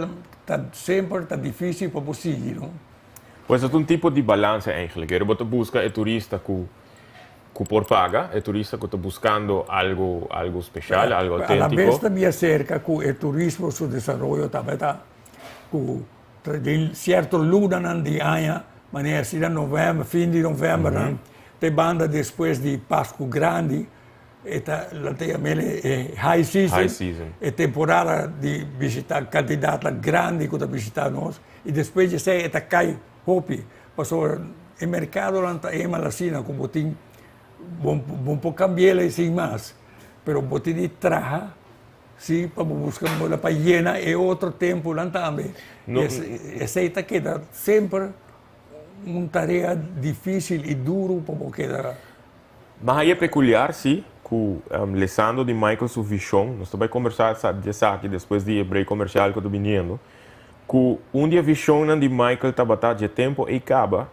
sempre difícil para conseguir, não? Pois é tipo de balança eigenlijk. Você busca o turista que por paga, o turista que está buscando algo especial, algo autêntico. A la vez também cerca que o turismo, seu desenvolvimento também está com certo luna de ano, maneira assim, novembro, fim de novembro, tem banda depois de Páscoa Grande, high season, é temporada de visitar candidata grande que está visitar nós, e depois de ser cai hopi, passou o mercado não está assim, como tem bom cambiar sem mais, pero botin de traja, sim, para buscar uma para llena e outro tempo lá também. Essa queda sempre uma tarefa difícil e duro para quedar. Mas aí é peculiar, sim, que Alessandro de Michael Suvichon, nós também conversar aqui depois do break comercial que eu estou vindo, que dia Vichon de Michael estava de tempo e acaba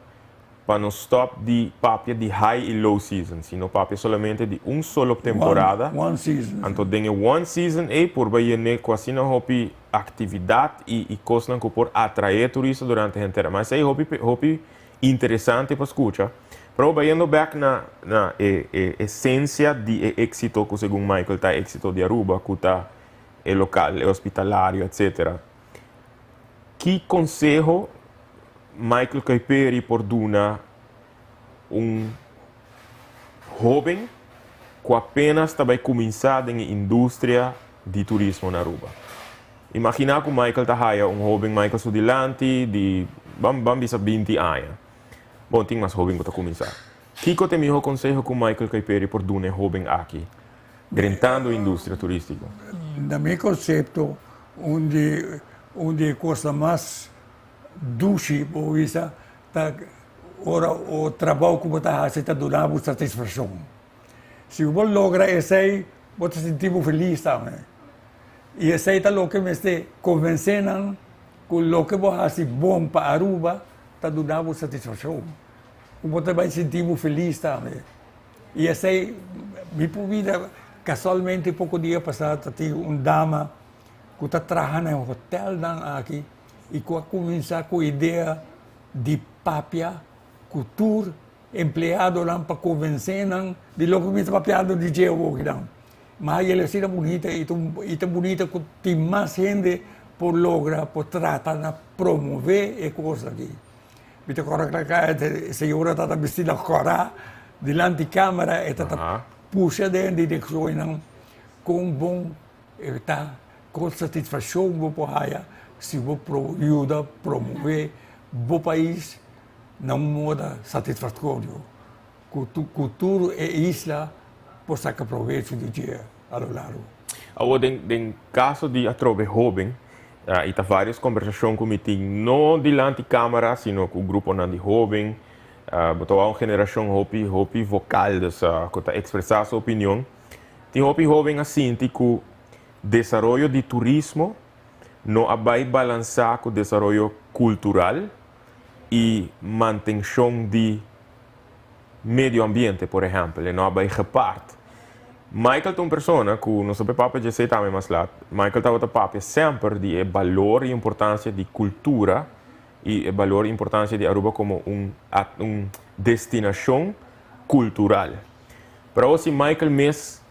para não stop de papia de high e low season, sino papia solamente de solo temporada. One season. Então tem one season e por aí quase não houve atividade e coisas que por atrair turistas durante a inteira. Mas aí houve interessante para escutar. Pero vayendo back na essência de êxito que segundo Michael está êxito de Aruba, que está local, hospitalário, etc. Que conselho Michael Caiperi por duna jovem que apenas está começando na indústria de turismo na Aruba? Imagina que o Michael está jovem Michael Sudilante de vamos 20 anos. Bom, tem mais jovem que está começando. Que tem melhor conselho que o Michael Caiperi por duna jovem aqui, tentando a indústria turística? No meu conceito, onde coisa mais duche, por isso, ora o trabalho que você faz está dando satisfação. Se você logra isso aí, você se sente feliz também. E isso aí é o que me está convencendo que o que você faz bom para Aruba está dando satisfação. Você vai se sentir feliz também. E isso aí, minha vida, casualmente, pouco dia passado, tinha uma dama que está trabalhando em um hotel aqui e que começar com a ideia de papia, cultura, empregado lá para convencer, de logo me papiado de jeito. Mas ela é bonita e tão bonita que tem mais gente por lograr, por tratar de promover e coisas aqui. Viste agora que a senhora está vestida agora, diante da câmera, e está puxa dentro de direção com bom, com satisfação, para se você ajuda a promover bom país não moda satisfatório. Cultura e isla por sacar proveito do dia ao largo. Agora, em caso de atrove jovem, e tá várias conversações com tem não diante câmera, sino com o grupo não de jovem, botou uma geração hopi vocal dessa, que tá expressar sua opinião. Tem hopi jovem assim, que o desenvolvimento de turismo não vai balançar com o desenvolvimento cultural e manutenção de medio ambiente, por exemplo, não vai reparte. Michael é uma pessoa que não sabe papo de ser também mais lá. Michael está outra papo sempre de valor e importância de cultura e valor e importância de Aruba como destinação cultural. Para você, Michael mesmo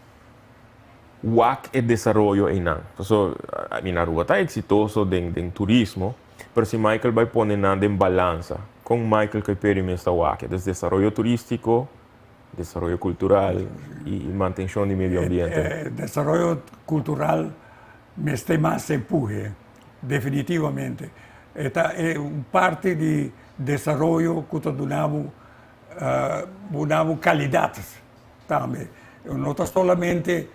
wak e desenvolvimento aí não. Então, a minha Aruba está exitoso em turismo, mas se Michael vai pôr em balança com Michael que pede mesmo wak, desenvolvimento turístico, desarrollo cultural y mantención del medio ambiente. Desarrollo cultural me está más empuje, definitivamente. Esta es parte de desarrollo que donamos calidad también. No está solamente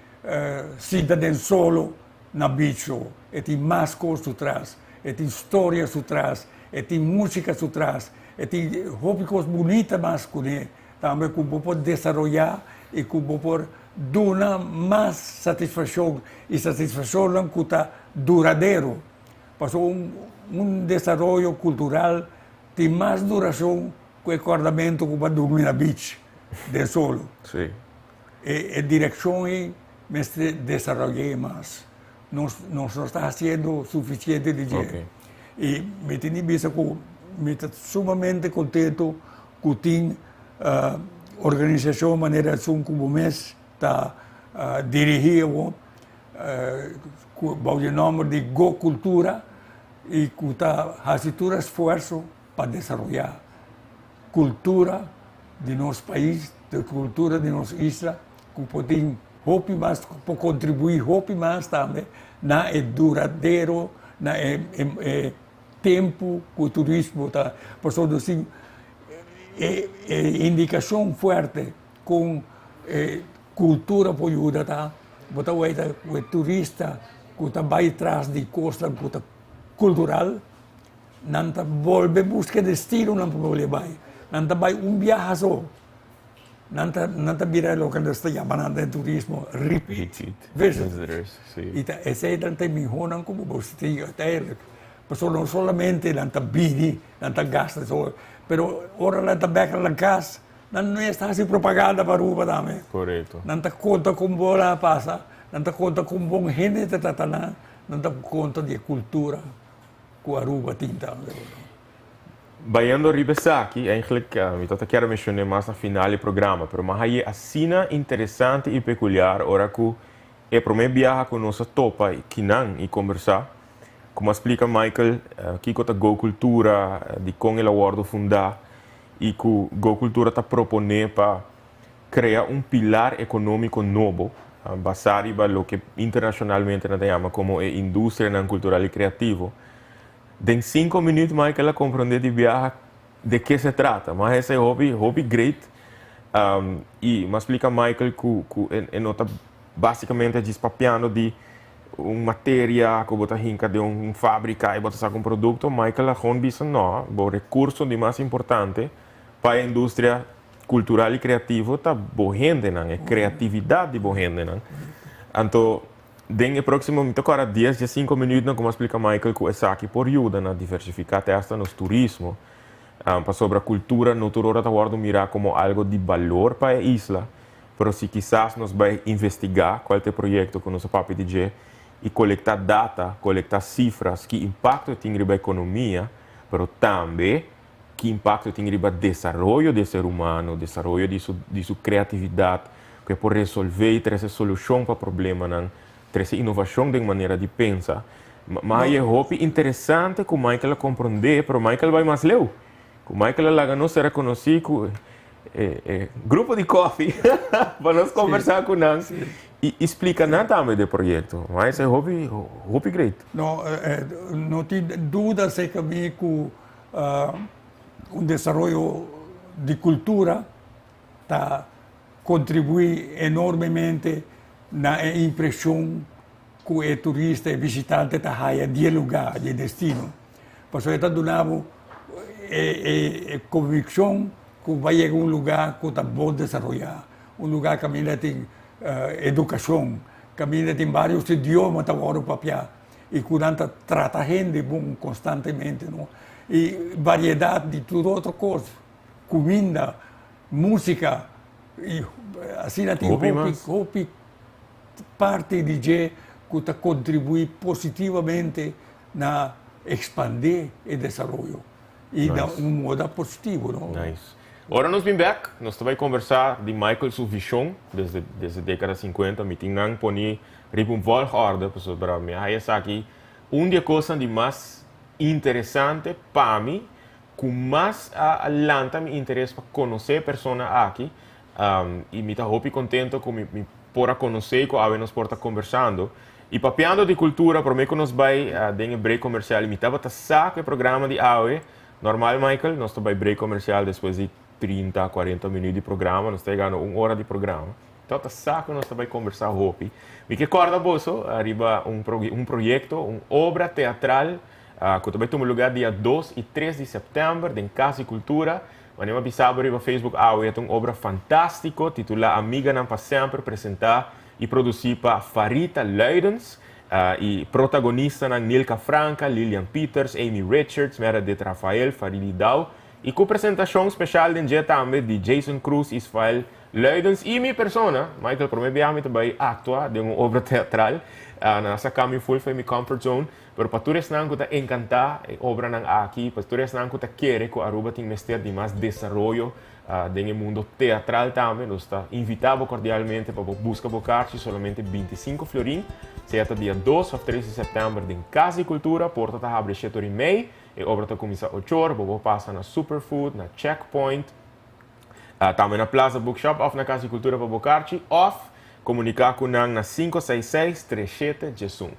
ciudadano solo na bicho, tem mais coisas atrás, tem história atrás, tem música atrás, tem coisas bonitas mais com ele. Também que pode desenvolver e que pode dar mais satisfação e satisfação que está duradouro. Porque desenvolvimento cultural tem mais duração que o acordamento que vai dormir na beach de solo. Sim. E direção é desenvolver mais. Não está fazendo suficiente de jeito. Okay. E me tenho visto que me estou sumamente contente que tem organização, maneira como mês está dirigindo com o nome de Go Cultura e que está fazendo esforço para desenvolver cultura de nosso país, da cultura de nossa isla, que pode mais para contribuir mais também na duradouro, na tempo que o turismo está. Portanto, assim, indicação forte com cultura por ajuda, tá? Botar o turista que vai atrás de costa cultural, não volve buscar destino, não problema, não vai viaje só, não virar lo que está chamando de turismo repeat visitors. E esse não tem melhor como você tem até, não somente não bidi, não gasta só. Pero ora la tabacca la casa non è stata propaganda para Aruba também. Correto. Não te conta como bola passa, não te conta como bom gente te tatana, não te conta de cultura que Aruba tem também. Baiando Ribesaki, eigenlijk, eu quero mencionar mais na final do programa, mas aí a cena interessante e peculiar, ora que é para mim viajar com nossa topa que não e conversar. Como explica Michael, que a Go Cultura, de com ele acordo fundar, e que a Go Cultura está propondo para criar pilar econômico novo, basado em que internacionalmente nós chamamos como indústria cultural e criativa. Em 5 minutos, Michael compreendeu de viajar de que se trata, mas esse é hobby great. E me explica Michael que ele está basicamente despapiando de matéria que você hinca de fábrica e você saca produto, Michael a gewoon bisa não, o recurso de mais importante para a indústria cultural e criativa tá bohende não, é criatividade bohende não. Então, den próximo minuto agora 10 a 5 minutos, como explica Michael, que essa aqui por ajuda na diversificar até nos turismo, para sobre a cultura, não toda hora tá mirar como algo de valor para a isla, mas se quizás nós vai investigar qual é o projeto com nosso papo DJ e coletar data, coletar cifras que impacto tem na economia, mas também que impacto tem no desenvolvimento do ser humano, desenvolvimento de sua criatividade, que pode resolver e trazer solução para problemas, trazer inovação de maneira de pensar. Mas é hobby interessante que o Michael compreender, mas o Michael vai mais leu. O Michael lá não será conhecido grupo de coffee para nós conversar com nós. E explica nada também do projeto, mas é hobby great. Não tem dúvida se que un desarrollo de cultura está contribui enormemente na impressão que o turista e visitante está a de lugar, de destino. Por isso, está dando convicção que vai chegar um lugar que está bom desenvolver, um lugar que ainda tem educação, que ainda tem vários idiomas agora para e que está trata a gente bom constantemente, não? E variedade de tudo outra coisa, comida, música, e assim tem parte de que está contribui positivamente na expandir o desenvolvimento e dá modo positivo, não? Nice. Agora nós vim back, nós vamos conversar de Michael sua visão desde a década 50, me tinha não poni ripo volgorde para mim. Aí essa aqui das coisas de mais interessante para mim, que mais alanta me interesse para conhecer pessoas aqui. E me está muito contente com me por conhecer com a nós por estar conversando e papiando de cultura para mim que nós vai dar break comercial me estava saco o programa de AOE normal Michael nós estamos break comercial depois de 30 40 minutos de programa nós estamos ganhando 1 hora de programa então tá saco nós estamos conversar hopi me que corda bolso arriba projeto uma obra teatral que também toma lugar dia 2 e 3 de setembro em Casa e Cultura. Mas eu avisava no Facebook, é uma obra fantástica, titulada Amiga Não Para Sempre, apresentada e produzida por Farita Leidens, e protagonista na Nilka Franca, Lilian Peters, Amy Richards, Meredith Rafael, Faridi Dau, e com apresentação especial de também de Jason Cruz, Ismael Leidens, e minha persona, Michael, por mim, também atua de uma obra teatral, nessa caminho full foi minha comfort zone, pero para todos não que está encantado a obra não aqui, para todos não que está querer que a Aruba tenha mestre de mais desenvolvimento no mundo teatral também, nós está invitado cordialmente para buscar bocar-se somente 25 florim, certo dia 2 ou 3 de setembro em Casa e Cultura, porta está abre 7h30, a obra está começa 8 horas, vou passar na Superfood, na Checkpoint, também na Plaza Bookshop, ou na Casa e Cultura para bocar-se, ou comunicar com nós na 566-37-Jesum.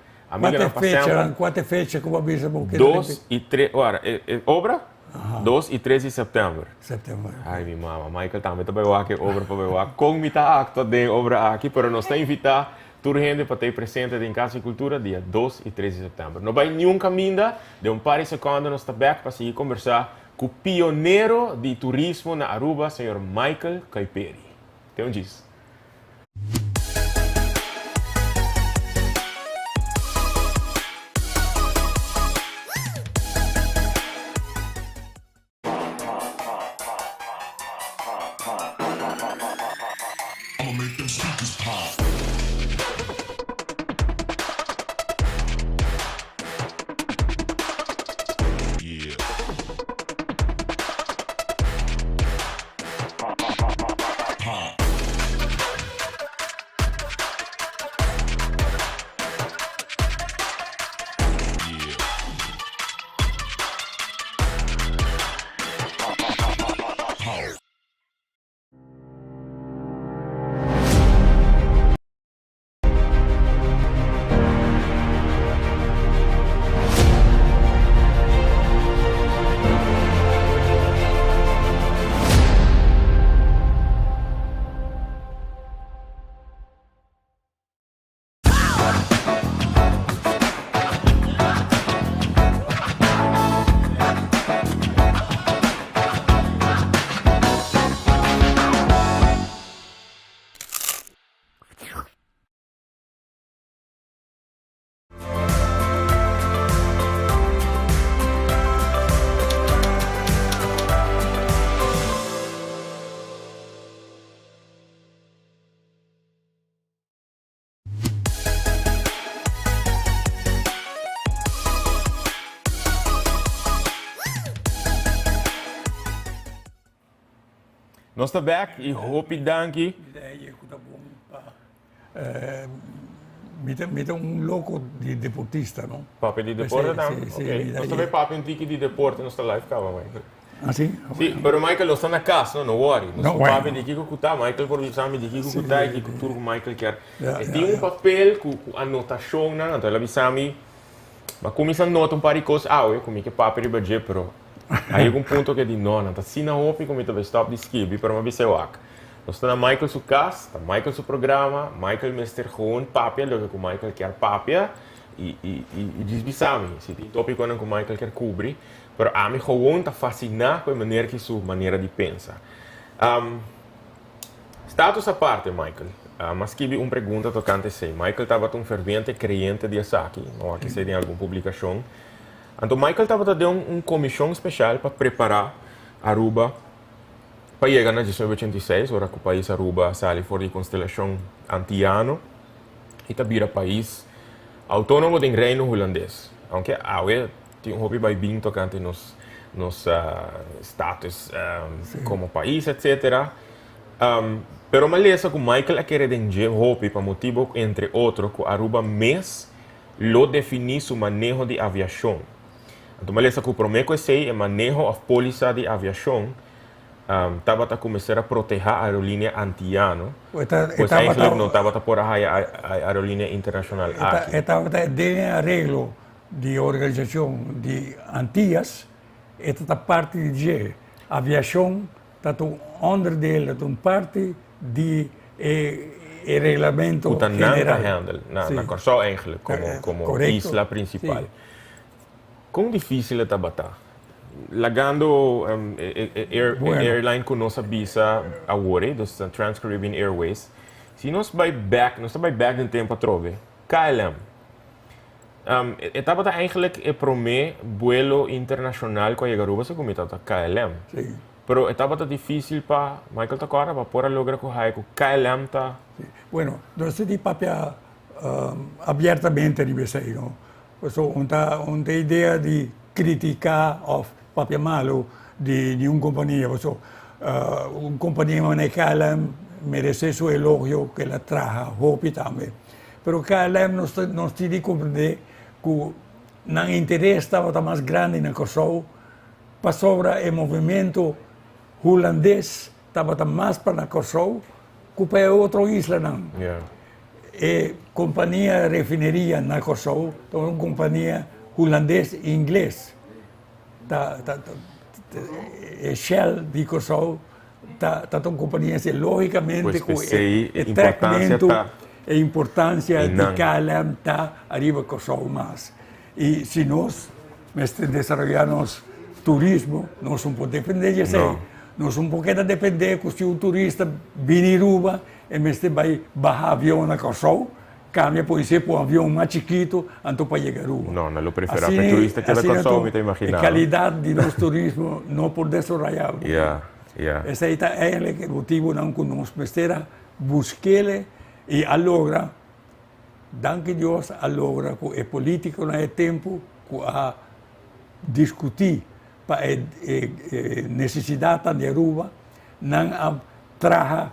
Quante fecha como avisa porque 2 e 3, ora, obra? 2 e 3 de setembro. Ai, minha mama, Michael também vai aqui obra para ver com me tá acto de obra aqui, pero nós está invitar toda gente para estar presente em Casa e Cultura dia 2 e 3 de setembro. Não vai nenhum caminho, de um par de segundos nós está back para seguir conversar com o pioneiro de turismo na Aruba, senhor Michael Caiperi. Tem diz. Nós estamos back e hope danki. Me dá um louco de deportista, não? Papi de deporte também? Ok. Nós também papi um tique de deporte nesta live, calma, Michael. Ah, sim? Sim, mas Michael não está na casa, não worry. Nós papi de Kiko Kuta, Michael por exame de Kiko Kuta e Kiko Turco Michael quer. Tem papel com anotação, então ele avisame. Mas começa a notar par de coisas, como que papi de budget, pero Aí um ponto que de não, tá sina hopi como vai stop de skibi, pero uma bise wak. Nós está na Michael su cas, tá Michael su programa, Michael mester gewoon papia, logo que Michael quer papia e desbisami, se tem tópico não que Michael quer cobrir, pero a mim gewoon tá fascinar com a maneira que sua maneira de pensar. Status à parte, Michael. Mas que uma pergunta tocante sei. Michael estava um fervente crente de Asaki, ou aqui sei em alguma publicação. Então, Michael estava dando uma comissão especial para preparar Aruba para chegar na 1986, hora que o país Aruba sai fora de constelação anti-ano e vira país autônomo do reino holandês. Aunque awe tem hobby by bem tocante nos status como país, etc. Pero malesa que Michael a querer dizer hobby para motivo entre outros que Aruba mês lo definir su manejo de aviação. Então malesa que o primeiro sei é manejo a polícia de aviação. Estava a começar a proteger a aerolínea anti-ano, pois eigenlijk não estava por a aerolínea internacional aqui. Estava de arreglo de organização de Antillas, esta parte de aviação, está um onderdeel, parte de regulamento general. Na Corsol eigenlijk, como isla principal. Sí. Quão difícil é trabalhar? Lagando airline com nossa visa a Wari, dos Trans-Caribbean Airways, se nós vai back no tempo a trove, KLM. Estava eigenlijk e prome vuelo internacional com a Aruba se comita a KLM. Sí. Pero estava difícil para Michael Takara para poder lograr com KLM tá. Sí. Bueno, nós temos papel abertamente de vocês, não? Uma ideia de criticar o papel malo de uma companhia. Uma companhia como a KLM merece seu elogio que ela traga, hopi também. Pero KLM nós temos que compreender que o interesse estava mais grande na Kosovo, para sobre o movimento holandês estava mais para a Kosovo que para outra isla não. Yeah. E companhia refineria na Kosovo, então uma companhia holandês e inglês. Shell de Kosovo está uma companhia logicamente com o tratamento e importância de KLM está arriba Kosovo mais. E se nós desenvolvermos turismo, nós não podemos depender disso. Nós não podemos depender que se um turista vir a Aruba e vai baixar avião na Kosovo, cambia por exemplo um avião mais chiquito então para chegar a Aruba. Não, eu prefiro para turista que da Kosovo, me imaginar. A qualidade de nosso turismo não pode desarrollar. Esse é o motivo que nós precisamos buscar e alogra, danke Deus, alogra que é político não é tempo a discutir para a necessidade de Aruba, não traga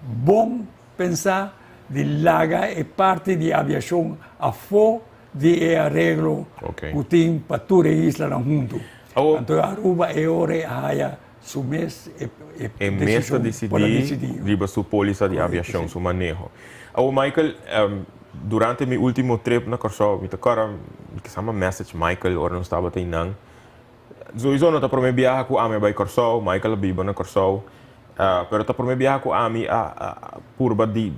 bom pensar de larga e parte de aviação a fora de arreglo que tem para toda a isla junto. Então Aruba é hora a su mês e mês decidir riba sua polícia de aviação, seu manejo. Michael, durante meu último trip na Kosovo, me tocaram que chama message Michael, ora não estava tendo. Sowieso não está para mim viajar com a minha para Kosovo, Michael vive na Kosovo, pero está para mim viajar com a minha por de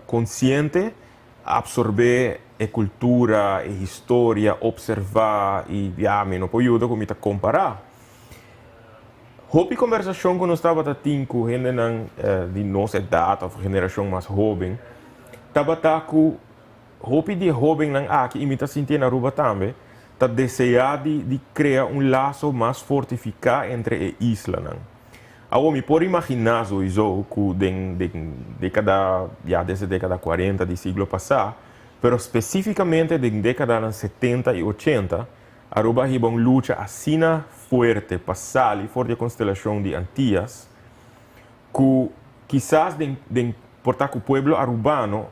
consciente absorver a cultura, a história, observar e não pode ajudar como está comparar. Hopi conversação que nós estava tendo com gente de nossa idade ou geração mais jovem, estava com hopi de jovem aqui imita sentir na Aruba também, está desejando de criar laço mais fortificado entre a isla. Agora, me pode imaginar isso desde a década 40 do século passado, mas especificamente na década 70 e 80, Aruba teve uma luta assim forte para sair fora da constelação de Antillas, que quizás portar com o povo arubano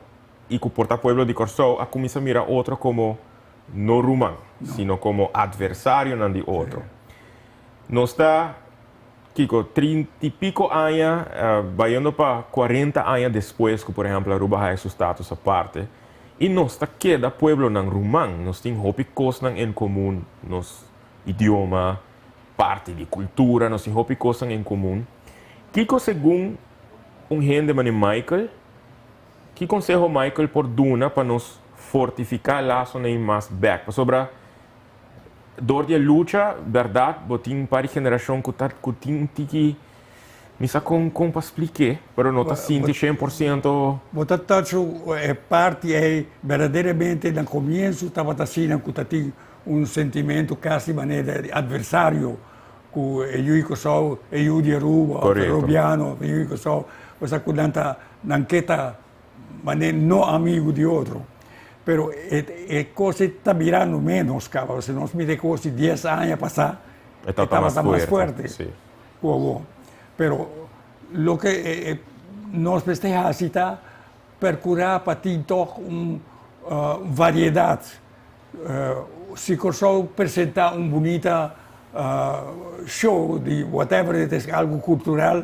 e com o povo de Kosovo a começar a mirar outro como não rumano, sino como adversário de outro. Nós está, Kiko, 30 e pico anos, vai indo para 40 anos depois que, por exemplo, Aruba tem seu status à parte, e nós está queda povo não rumano, nós temos coisas em comum, nos idioma, parte de cultura, nós temos coisas em comum. Kiko, segundo gente de Michael, que consejo Michael por duna para nos fortificar laço nem mais back? Sobre durante a luta, verdade, botin para a geração que tem que me sa com para explicar, mas não está 100%. Você é parte verdadeiramente no começo estava assim que tinha sentimento quase maneira de adversário, que eu sou eu de Aruba, o peruviano, eu sou, você que não quer maneira não amigo de outro. Pero coisa está virando menos, cara. Se nós mire coisa 10 anos passar, estava mais forte. Sí. Pero lo que nós festejamos está procurar para ter variedade. Se eu apresentar bonita show de whatever, algo cultural,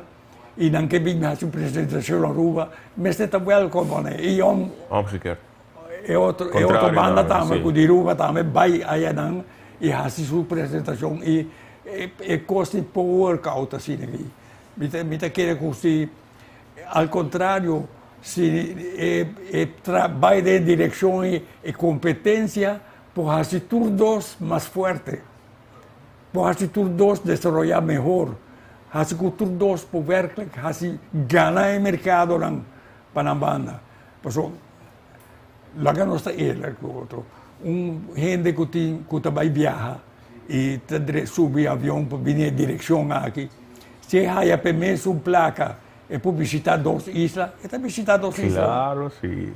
e não que vir fazer uma apresentação na rua, mas está welcome. E Omgekeerd. é outra banda também, que de rua também vai aí não e faz sua apresentação e custa por workout assim aqui. Me quer que se ao contrário se vai em direção e competência por fazer todos mais forte, por fazer todos desenvolver melhor, fazer que todos por werkelijk ganhar o mercado para a banda. Lá não está ele, gente que vai viajar e subir avião para vir em direção aqui. Se há apenas uma placa é para visitar 2 islas, é para visitar 2 islas. Claro, sim.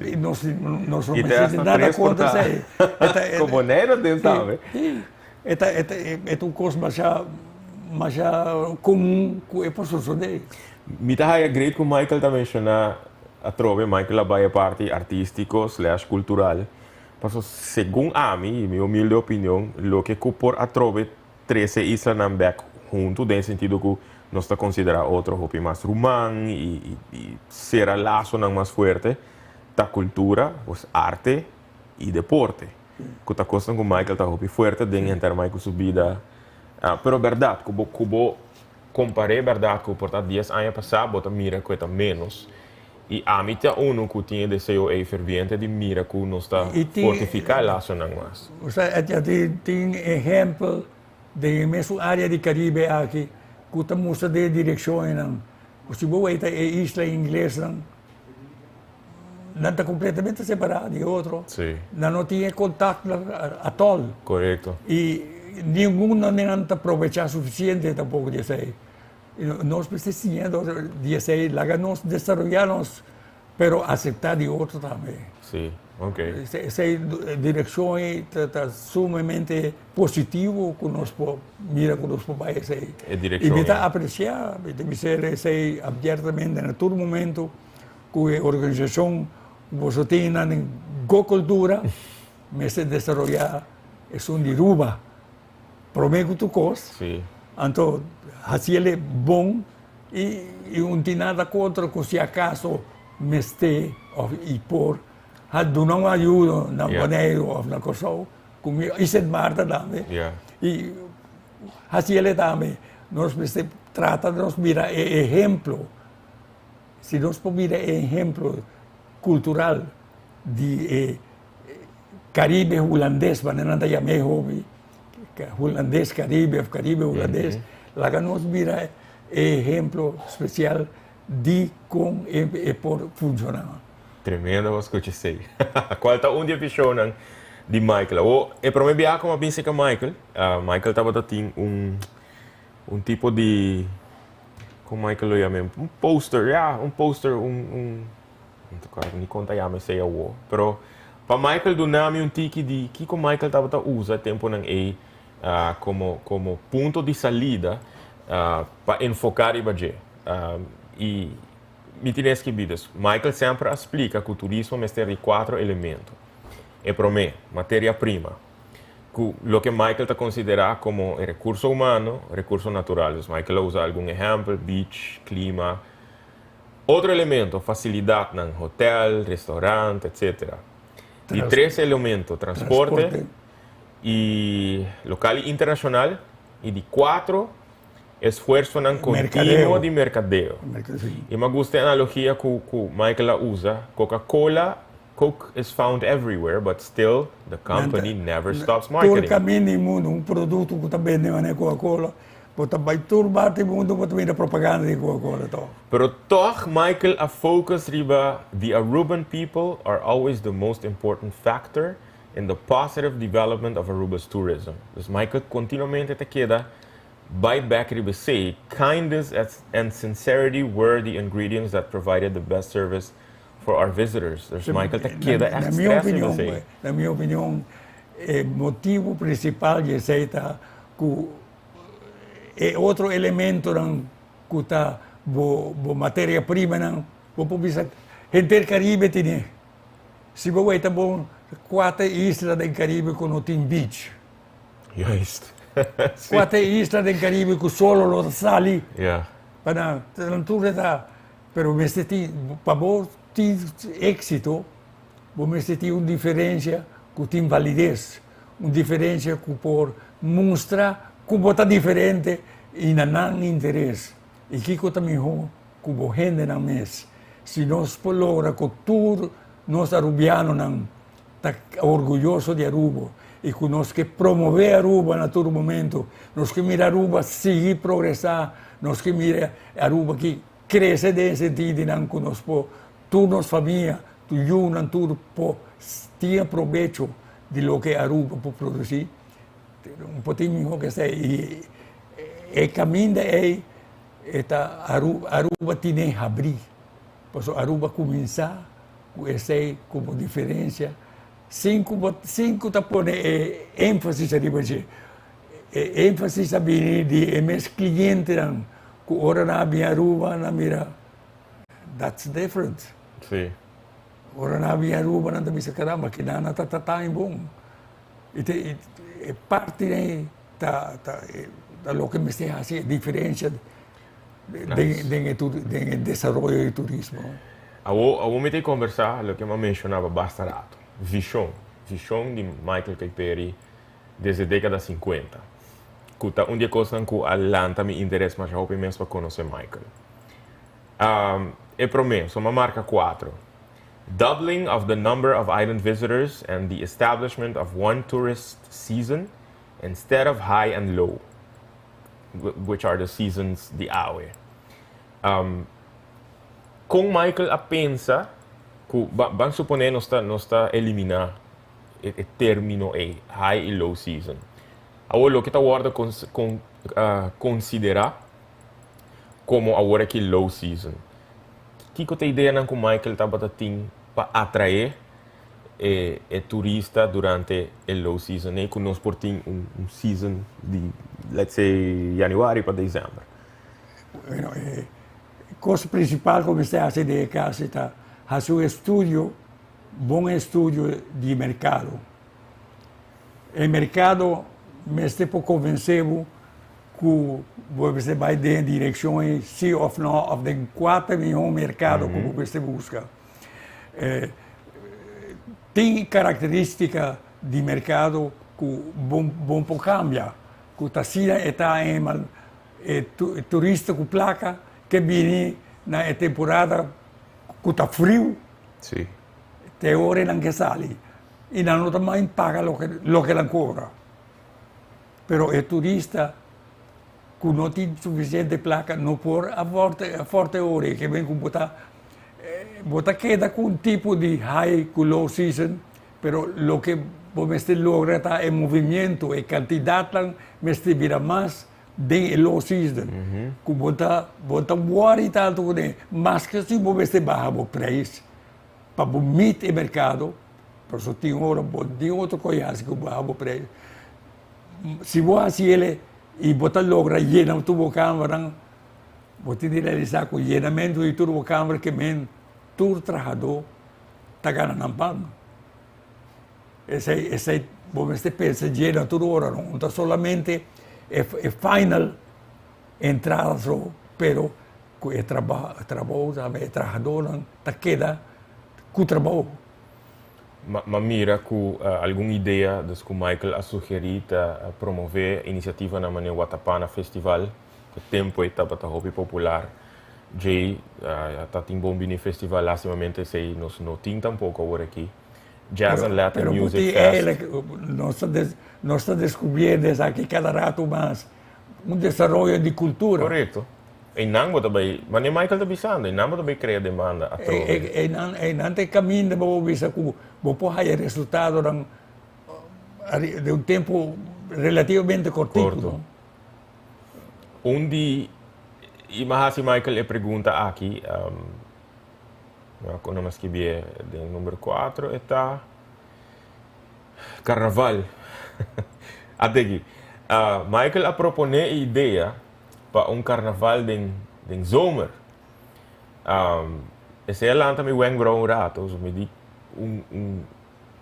E nós não precisamos nada contra isso. Como neiro dentro, sabe? É uma coisa mais comum que é para suceder. Me está great que o Michael está mencionando a trove, Michael vai a parte artístico / cultural. Pero segundo a mim, minha humilde opinião, o que por a trove 13 islas não back junto, no sentido que nós está considerado outro hobby mais romano e ser a laço não mais forte da cultura, arte e deporte. Que está coisa que o Michael está hobby forte dentro em termos de subida. Pero verdade, que comparei verdade que por 10 anos passados, bota mira que está menos. E a mim tem que tinha desejo ferviente de mira que nós está fortificar laço não mais. Tem exemplo de mesmo área de Caribe aqui, que estamos de direção não. Se você é isla inglesa, não está completamente separado de outro. Sim. Não tem contato atol. Correto. E nenhum não está aproveitar suficiente tampouco de ser. Nós precisamos de lá nós desenvolvemos, pero aceitar de outro também. Sim, ok. Essa direção está sumamente positiva que nós mira que nós podemos fazer. E me está apreciar, deve ser abertamente em todo momento que a organização você tem na cultura, mas se desenvolver é um de Aruba, prometo tu coisa. Sim. Então, assim ele é bom e não tem nada contra que se acaso me esteja e por dar uma ajuda na maneira ou na coisa comigo isso é Marta também e assim ele também nós trata de nós mirar exemplo se nós podemos mirar exemplo cultural de Caribe holandês mas não está chamado hobby holandês Caribe holandês lá que nós mira exemplo especial de como é por funcionar. Tremendo, eu escutei. Qual é o dia show de Michael? E para mim, como eu pensei que Michael estava tendo um tipo de, como Michael lo chama, um poster, não conta chama sei o, pero para Michael do nome um tique de que como Michael estava usa tempo não como ponto de saída para enfocar e bater. E me tienes que vidas. Michael sempre explica que o turismo é de 4 elementos. E para mim, matéria-prima, o que Michael está considerando como recurso humano, recursos naturais. Michael usa algum exemplo, beach, clima. Outro elemento, facilidade no hotel, restaurante, etc. E 3 elementos, transporte. E local e internacional, Y de 4, esfuerzo en continuo Mercadeo. de mercadeo. Sí. Y me gusta la analogía que Michael la usa. Coca-Cola, Coke is found everywhere, but still the company never stops Todo marketing. caminho no mundo, um produto que também não é Coca-Cola, você vai turbar o mundo para também a propaganda de Coca-Cola. Então. Pero toch, Michael, a focus riba, the Aruban people are always the most important factor in the positive development of Aruba's tourism. Dus Michael continuamente te queda, by back riba say, kindness and sincerity were the ingredients that provided the best service for our visitors. Dus Michael te queda na minha opinião, o motivo principal de aceita que é outro elemento que está a matéria-prima não, vou pensar, gente do Caribe tem, se você está bom 4 islas do Caribe que não tem beach, Juist. 4 islas do Caribe que solo lo sali, Ja. para tudo está, pero você tem para você ter êxito, você tem uma diferença que tem validez, uma diferença que por mostrar como está diferente e não interesse. E que está melhor como gente na mesa. Se nós logra que todos nós arubianos está orgulhoso de Aruba e que nós que promover Aruba a todo momento, nós que mirar Aruba seguir progressar, nós que mirar Aruba que cresce nesse sentido, não que nós toda nossa família, tudo ter proveito de lo que Aruba pode produzir. Um pouquinho melhor que sei. E o caminho é Aruba tem que abrir. Porque Aruba começar com essa como diferença. Cinco tá pondo ênfase arriba de ênfase a vir de meus clientes que ora na minha Aruba na mira. That's different. Sim. Ora na minha Aruba na mira caramba que não tá em bom. E parte da lo que me está haciendo diferencia en el desarrollo del turismo. Eu me conversar o que eu mencionava bastante. Visão de Michael Caiperi desde a década 50. Que é uma coisa que alanta meu interesse, mas eu mesmo para conhecer Michael. E para mim, uma marca 4. Doubling of the number of island visitors and the establishment of one tourist season instead of high and low, which are the seasons de awe. Com Michael a pensa que vamos suponer não está eliminar o término high e low season. Agora o que está agora considerar como agora que low season. Que a ideia não com Michael está para atrair turista durante o low season, e que nós portamos season de, let's say, januário para dezembro. Bueno, cosa principal como se hace de casa está hacer un estudio, buen estudio de mercado. El mercado me está por convencer que você vai em direções sim ou não, of den 4 milhões mercado que você busca. Tem característica de mercado que bom por cambiar. Que está turista com placa que vem na temporada que está frio, Sim. tem hora não que sai e não também paga lo que ela cobra. Pero o turista que não tem suficiente placa não por a forte hora que vem com botar queda com um tipo de high com low season, pero lo que você logra é movimento e quantidade você vira mais de low season. Que botar boa e tanto mas que se você baixa o preço para meet o mercado, por isso tem hora tem outro coisa que baixa o preço. Se você ele e botar logra llena tubo câmara, você tem que realizar com llenamento de tubo câmara que men todo trabalhador está ganhando pão. Esse você pensa llena tudo hora, não está somente é final entrada só, pero com o trabalho, sabe, o trabalhador está queda com o trabalho. Ma mira que alguma ideia das que o Michael a sugerir a promover iniciativa na maneira Watapana Festival, que tempo é para hobby popular. Jay está em bom bini festival lá simamente sei nos não tem tampouco agora aqui. Jazz and Latin pero Music Ele, Fest. nós está descobrindo aqui cada rato mais desenvolvimento de cultura. Correto. E não também, mas nem Michael está pensando, e não também cria demanda a troca. E não tem caminho de você ver que você vai resultado de um tempo relativamente curto. Onde e Mahasi Michael pergunta aqui, quando nós que é o número 4 está Carnaval. Até aqui. Michael a propone a ideia para carnaval de zomer. Esse é lá também o Brown rato, me diz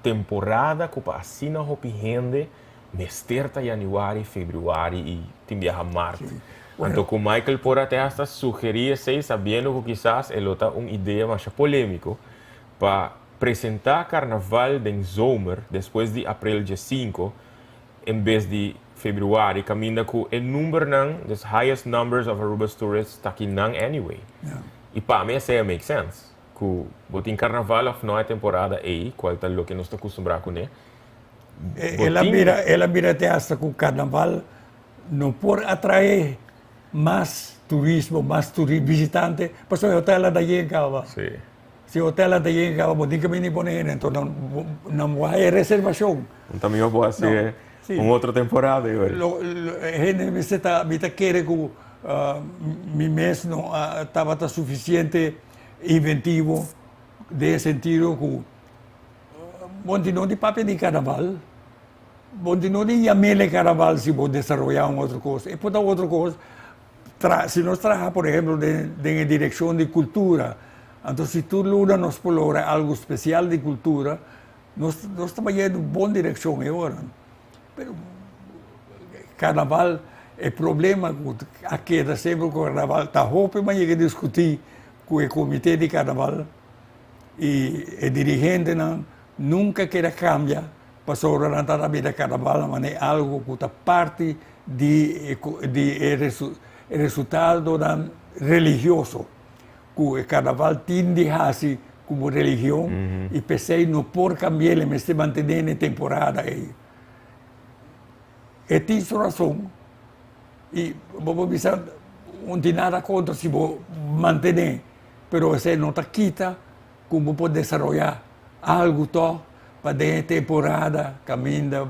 temporada que para assina hopi rende mesterta januari, februari e tem viaja março. Então, com Michael por até hasta sugerir, sabendo que quizás ele tem uma ideia mais polêmica para apresentar carnaval de zomer depois de abril dia 5, em vez de feveruari, caminha com o número dos highest numbers of Aruba's tourists está aqui anyway. Yeah. E para mim, isso make sense. Que botem carnaval of não é temporada aí, qual é o que nós estamos acostumados com ele. Ela mira até hasta que o carnaval não pode atrair mais turismo, visitante, porque o hotel da Yenkawa. Sim. Se o hotel da Yenkawa, não tem que me poner, então não vai reservação. Então, eu vou fazer uma outra temporada. A gente me está querendo que mi mês não estava suficiente inventivo, de sentido que continua de papel de carnaval, continua de llamar carnaval se vou desenvolver uma outra coisa. E por outra coisa, se nós trabalhamos, por exemplo, em direção de cultura, então se tu lura nos lograr algo especial de cultura, nós estamos indo em boa direção agora. Pero carnaval é problema aqui da sempre com o carnaval está roupa, mas tem que discutir com o comitê de carnaval e o dirigente nunca quer cambiar para sobrar na vida carnaval, mas é algo que está parte de resultado religioso que o carnaval tem de fazer como religião e pensei não por cambiar, mas se manter na temporada aí. E tem sua razão. E vou pensar, não tem nada contra se vou manter, mas você não está quita como pode desenvolver algo para dentro temporada, caminha,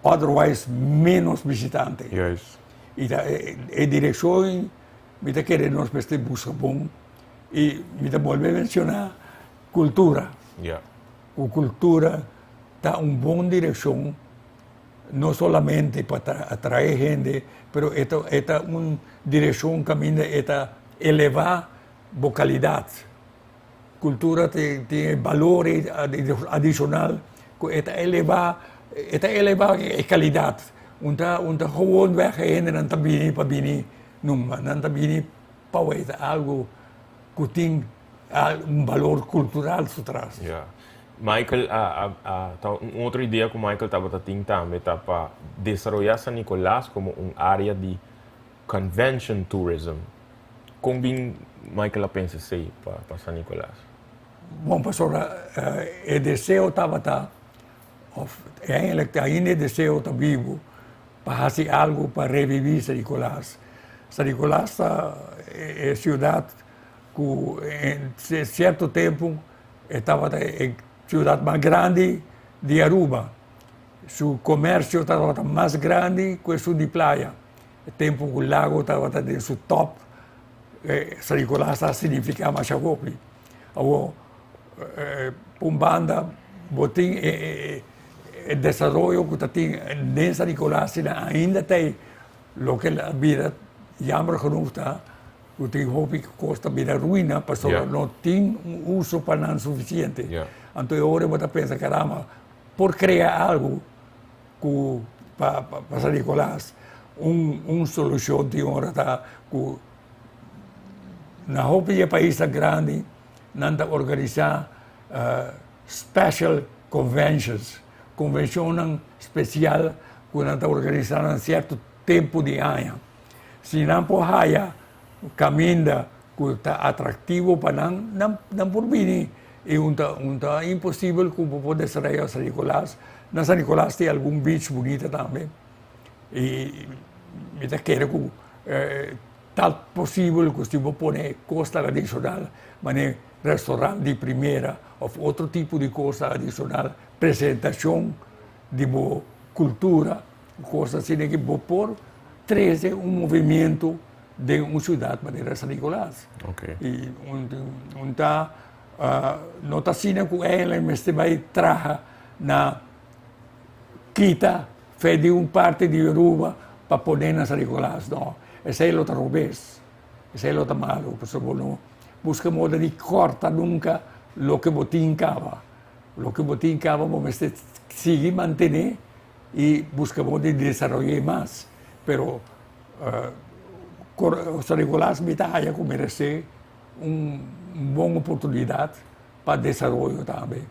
otherwise menos visitante. Yes. E a direção, me está querendo nós buscar bom e me está volver a mencionar cultura. Yeah. A cultura está uma boa direção, não somente para atrair gente, mas é uma direção que elevar vocalidade. Cultura tem valor adicional, elevar a qualidade. Onde gewoon weggehen en dan ben je noemen. Dan ben je para algo que tem valor cultural atrás. Yeah. Michael, outra ideia que o Michael estava tendo também está para desenvolver San Nicolás como área de convention tourism. Como Michael pensa assim para San Nicolás? Bom, pastor, o desejo estava ainda o desejo está vivo para fazer algo para reviver San Nicolás. San Nicolás é cidade que em certo tempo estava a cidade mais grande de Aruba. Seu comércio estava mais grande que o de praia. O tempo que o lago estava em seu top, San Nicolás significa mais Chagopi. Pumbanda, botim o desenvolvimento que tem em San Nicolás ainda tem o que a vida jammer genoeg está, que tem roupa que custa vida ruína, porque não tem uso para nada suficiente. Então agora eu penso, caramba, por criar algo para San Nicolás, uma solução de agora está que na roupa de país grande, não organizar special conventions, convention especial que está organizada em certo tempo de ano. Se não por haya caminho que está atrativo para não por vir, é impossível que pode sair a San Nicolás. Na San Nicolás tem algum beach bonito também. E eu quero que tal possível que você pode costa adicional, mas restaurante de primeira ou outro tipo de coisa adicional, apresentação de boa cultura, coisa assim que vou pôr, traz movimento de uma cidade para San Nicolás. Okay. E não está sendo que ela vai trazer na quita, fez de parte de Yoruba para poder na San Nicolás. Não, esse é o outro revés, esse é o outro malo, por isso não busca modo de cortar nunca o que botin cava. O que botin cava, vamos seguir mantener e busca modo de desenvolver mais. Pero San Nicolás me está aí a merecer uma boa oportunidade para desenvolver também.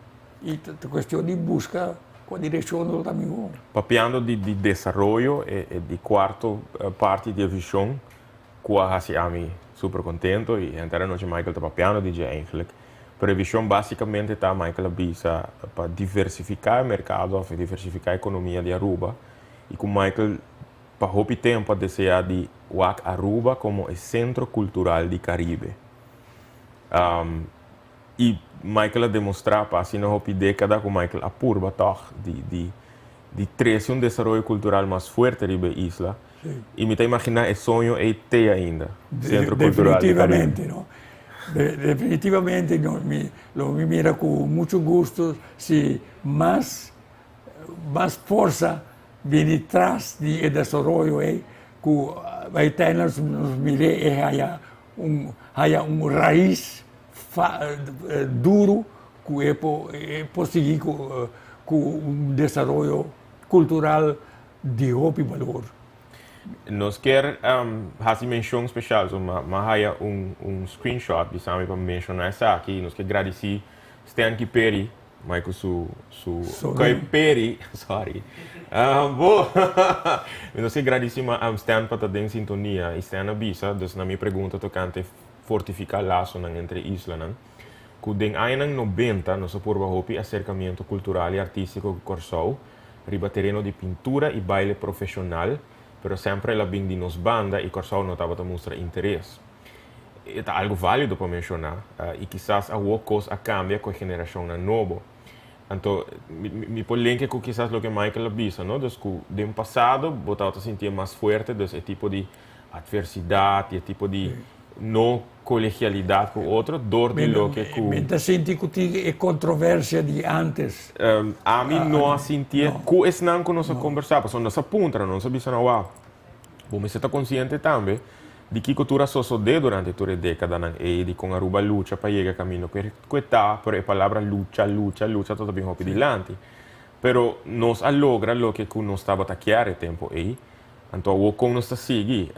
E a questão de busca com a direção do caminho. Papiando de desenvolvimento e de quarto parte da visão, que a mim super contento e entera noite Michael está papiando de eigenlijk. Pero a visão basicamente está Michael visa para diversificar o mercado, diversificar a economia de Aruba e com Michael para houve tempo a desejar de Aruba como o centro cultural do Caribe. E Michael a demonstrar para assim na década com Michael apurba toch de trazer desenvolvimento cultural mais forte na isla. Sim. E me imaginar o sonho é ter ainda centro cultural do Caribe. No? Definitivamente lo mira com muito gosto se mais força vem atrás de desenvolvimento que vai ter nos mire haya raiz duro que é possível com desenvolvimento cultural de alto valor. Nós quer fazer menção especial, mas há screenshot de Sami para mencionar essa aqui. Nós quer agradecer Stan Kiperi, Michael su Kiperi, sorry. Nós quer agradecer a Stan para estar em sintonia. E Stan avisa, então na minha pergunta tocante fortificar laço entre islas, que em anos 90 nós por acercamento cultural e artístico com Corsou, riba terreno de pintura e baile profissional. Pero sempre ela vem de nos banda e Corsau não estava a mostrar interesse. É algo válido para mencionar e quizás a coisa cambia com a geração nova. Então, me pode lembrar que quizás o que Michael avisa, não? Então, que no passado, botava a sentir mais forte, então, esse tipo de adversidade, esse tipo de não colegialidade com o outro, dor de lo que... Me senti que é controvérsia de antes. A mim não sentia que esse não que nós conversávamos, nós apuntamos, nós avisamos, bom, você está consciente também de que a cultura sucedeu durante toda a década e de com a Aruba luta para chegar a caminho que está, por a palavra luta, tudo bem rápido adiante. Pero nós logra o que nós estava a chiaro tempo aí. Então, o como nós seguimos,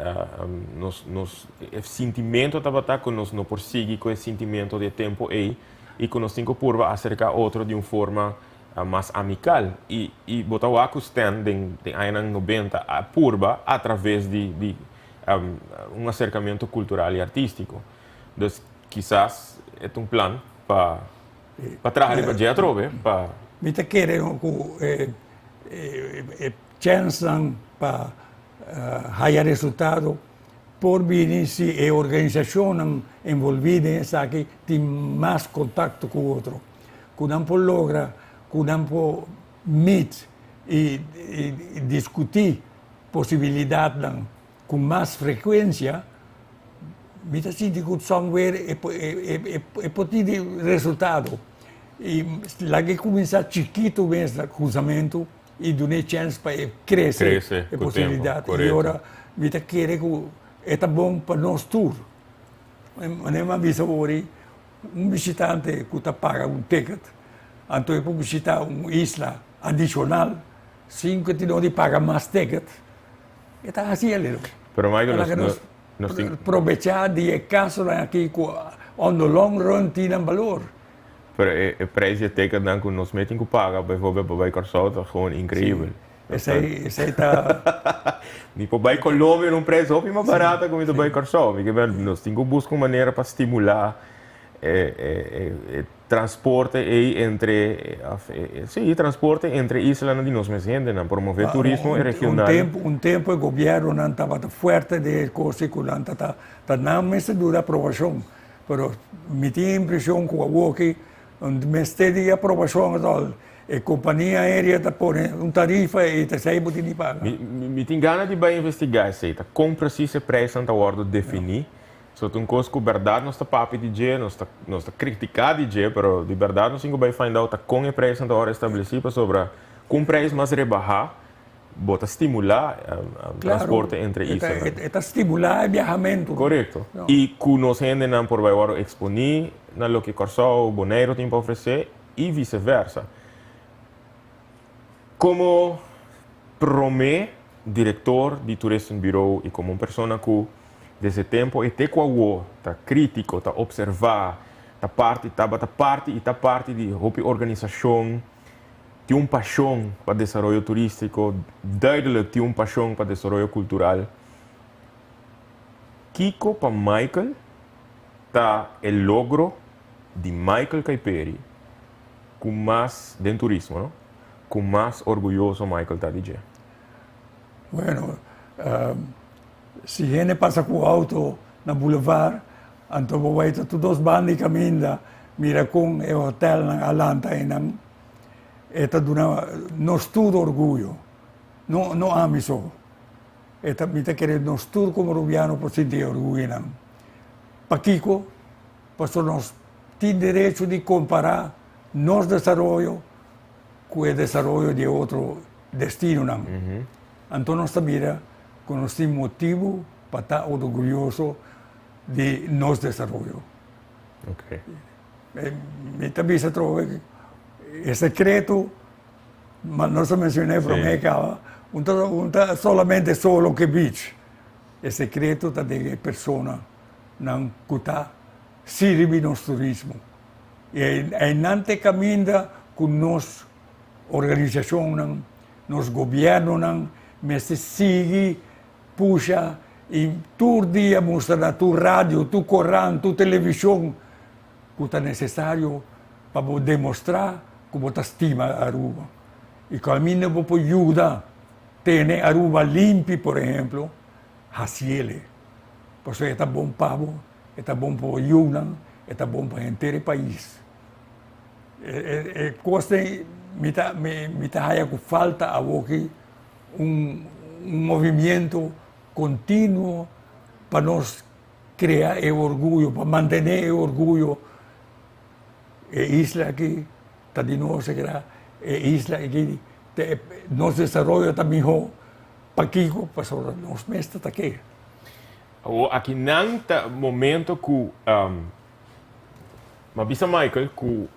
o sentimento estava que nós não prosseguimos com esse sentimento de tempo aí e que nós temos por acercar outro de uma forma mais amical. E botar o acustan de anos 90 a purba através de acercamento cultural e artístico. Então, quizás é plano para trazer para a trove. Me está querendo chance para haya resultado por vir se a organização envolvida essa que tem mais contato com o outro, que não pode lograr, que não pode meet e discutir possibilidades com mais frequência, me está sentindo que o software é poder resultado. E lá que começar chiquito mesmo, cruzamento, e dar chance para crescer a possibilidade. E agora, me está querendo que é bom para nós todos. Mas é uma visão hoje, visitante que paga ticket, então para visitar uma isla adicional, sem que não paga mais ticket, está assim ali. Pero Michael, aproveitar de caso aqui que on the long run tem valor. Pero el precio que dan con nos meten que paga, bijvoorbeeld bij Corsauta, gewoon incrível. Esse está... Niet bij Colômbia um preço bem mais barato como bij Corsauta. Porque nós temos que buscar uma maneira para estimular transporte transporte entre islas de nós mesmos, promover turismo regional. Um tempo o governo não estava forte de coisa que não me dura aprovação. Mas me tinha a impressão que o Ministério de Aprovação a companhia aérea está pondo tarifa e está saindo de pagar. Me tem ganas de investigar isso aí, com preciso preço na hora de definir. So, tem coisa que verdade nós está papo de dia, nós está criticado de dia, mas de verdade nós temos que find out com o preço na hora estabelecido sobre com preço mais rebaixar, bota estimular o transporte entre islas. Está estimular o viajamento. Correto. E que nós gente não por vai exponer na lo que Corsau, Bonaire tem para oferecer e vice-versa. Como promê diretor de Tourism Bureau e como uma pessoa que desse tempo até qual está crítico, está observar, está parte de uma organização tem uma paixão para o desenvolvimento turístico, duidelijk tem uma paixão para o desenvolvimento cultural. Kiko para Michael está o logro de Michael Caiperi com mais dentro do turismo, não? Com mais orgulhoso Michael está dizendo. Bueno, se gente passa com o auto na boulevard, então vai ter todos os bandos caminhando, mira com o hotel na Alanta e não está dando nós tudo orgulho, não amo isso. Está me está querendo nós tudo como rubiano por sentir orgulho não. Para Kiko, nós temos direito de comparar nosso desenvolvimento com o desenvolvimento de outro destino não. Então nós mira com nós temos motivo para estar orgulhoso de nosso desenvolvimento. Ok. Me também se trova é secreto, mas não se mencionei para mim que solamente solo que beach. É secreto da pessoa não custa sirve nosso turismo. E não te caminha com nossa organização, nosso governo, mas se sigue, puxa, e todo dia mostra na tua rádio, tu corrão, tu televisão, que é necessário para demonstrar como tu estima Aruba. E caminho para ajudar, ter Aruba limpa, por exemplo, haciele. Porque é bom para o é bom para o Yunan, é bom para o inteiro país. Coisa me está com falta aqui movimento contínuo para nós criar o orgulho, para manter o orgulho. A isla aqui está de nós, a isla aqui, nosso desenvolvimento está melhor. Para Kiko, para nós mesmos está aqui. Aqui não está momento que mas bisa Michael que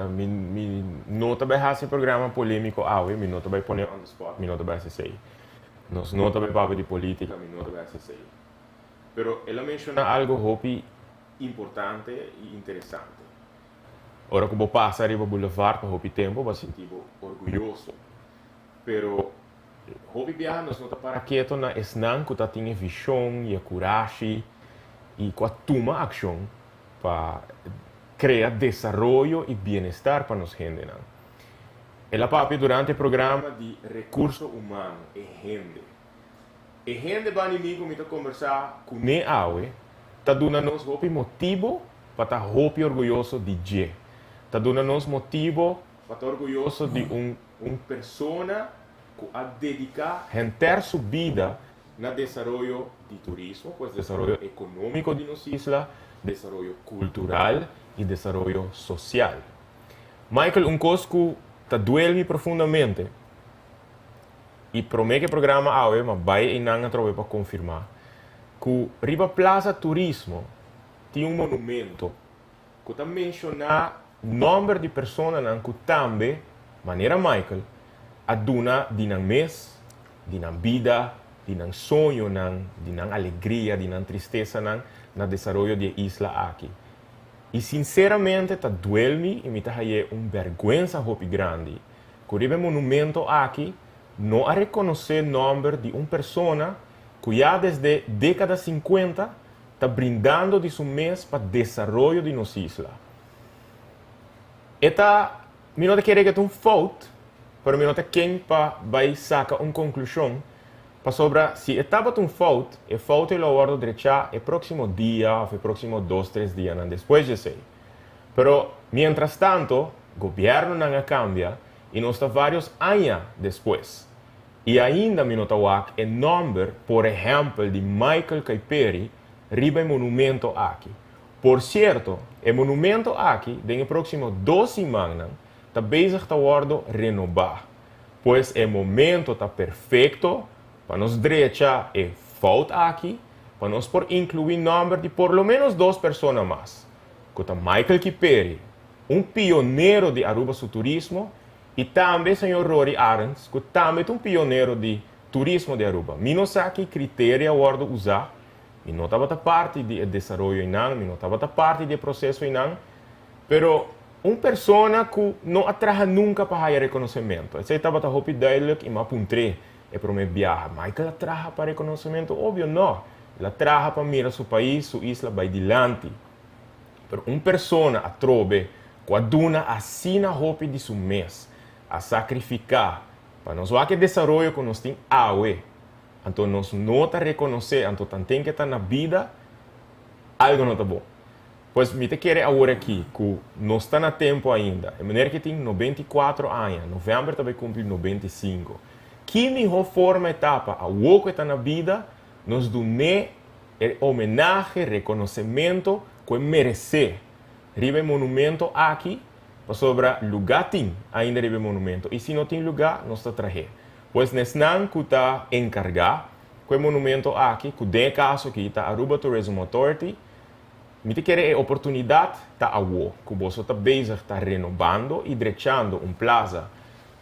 me nota vai fazer programa polêmico me nota vai pôr on the spot, me nota vai ser nos nota vai papo de política, me nota vai ser pero ela menciona algo hopi importante e interessante. Ora que vou passar arriba boulevard para hopi tempo, vai sentir orgulhoso. Pero hopi viaja nos nota para quieto na esnan que tá tinha visão e coragem e com a toma ação para criar desenvolvimento e bem-estar para nós gente. Ela papi durante o programa de recurso humano e gente. E gente vai inimigo me conversar com ne awe, tá dando nos hopi motivo para estar hopi orgulhoso de je. Tá dando nos motivo para estar orgulhoso de persona que a dedicar render sua vida no desenvolvimento de turismo, pues desenvolvimento econômico de nossa isla, desenvolvimento cultural e desenvolvimento social. Michael, coisa que está doendo profundamente e promete que o programa mas vai em nanga trove para confirmar que Riba Plaza Turismo tem monumento que está mencionar número de pessoas que também, maneira Michael, aduna dinang mês, dinang vida, dinang sonho, dinang alegria, dinang tristeza na desenvolvimento de isla aqui. E sinceramente, tá duele-me e me tá aí vergüenza hopi grande. Curibe monumento aqui, não a reconhecer o nome de uma pessoa que já desde década 50 está brindando de seu mês para o desenvolvimento de nossa isla. Eta, mi não te quer que tu fout, pero mi não te quem para vai sacar uma conclusão para sobre se estava um fout, e fout ele guardo derecha o próximo dia ou o próximo 2-3 dias depois de sei. Pero mientras tanto, o governo não cambia e nós está vários anos depois. E ainda mi nota wak o nome, por exemplo, de Michael Caiperi, riba monumento aqui. Por certo, o monumento aqui, nos próximos 2 semanas, está bezig te worden renovar. Pois o momento está perfeito para nós direita e fout aqui, para nós por incluir nome de por lo menos 2 pessoas mais. Que está Michael Caiperi, pioneiro de Aruba su turismo, e também o senhor Rory Arends, que também é pioneiro de turismo de Aruba. Eu não sei que critério eu usar. Eu não estava parte do desenvolvimento, eu não estava parte do processo, pero uma pessoa que não atraja nunca para o reconhecimento. Eu estava muito duidelijk e me apuntei para minha viagem. Michael atraja para reconhecimento? Óbvio, não. Ele atraja para mirar seu país, sua isla, vai adiante. Pero uma pessoa a trobe, que aduna assina hopi de seu mês, a sacrificar para nós ver que desenvolvimento que nós temos água. Então nós não está reconhecer, então tem que estar na vida, algo não está bom. Pois me te quero agora aqui, que não está na tempo ainda. A mulher que tem 94 anos, novembro também cumpre 95. Que melhor forma etapa, a o que está na vida, nos dune homenagem, reconhecimento que merece. Ribe monumento aqui, sobre lugar tem ainda ribe monumento. E se não tem lugar, nós está trazer. Pois nesnan que está encarregado, que o monumento aqui, que de caso que está Aruba Tourism Authority, me te quer a oportunidade tá a o que você está bezig está renovando e drechando plaza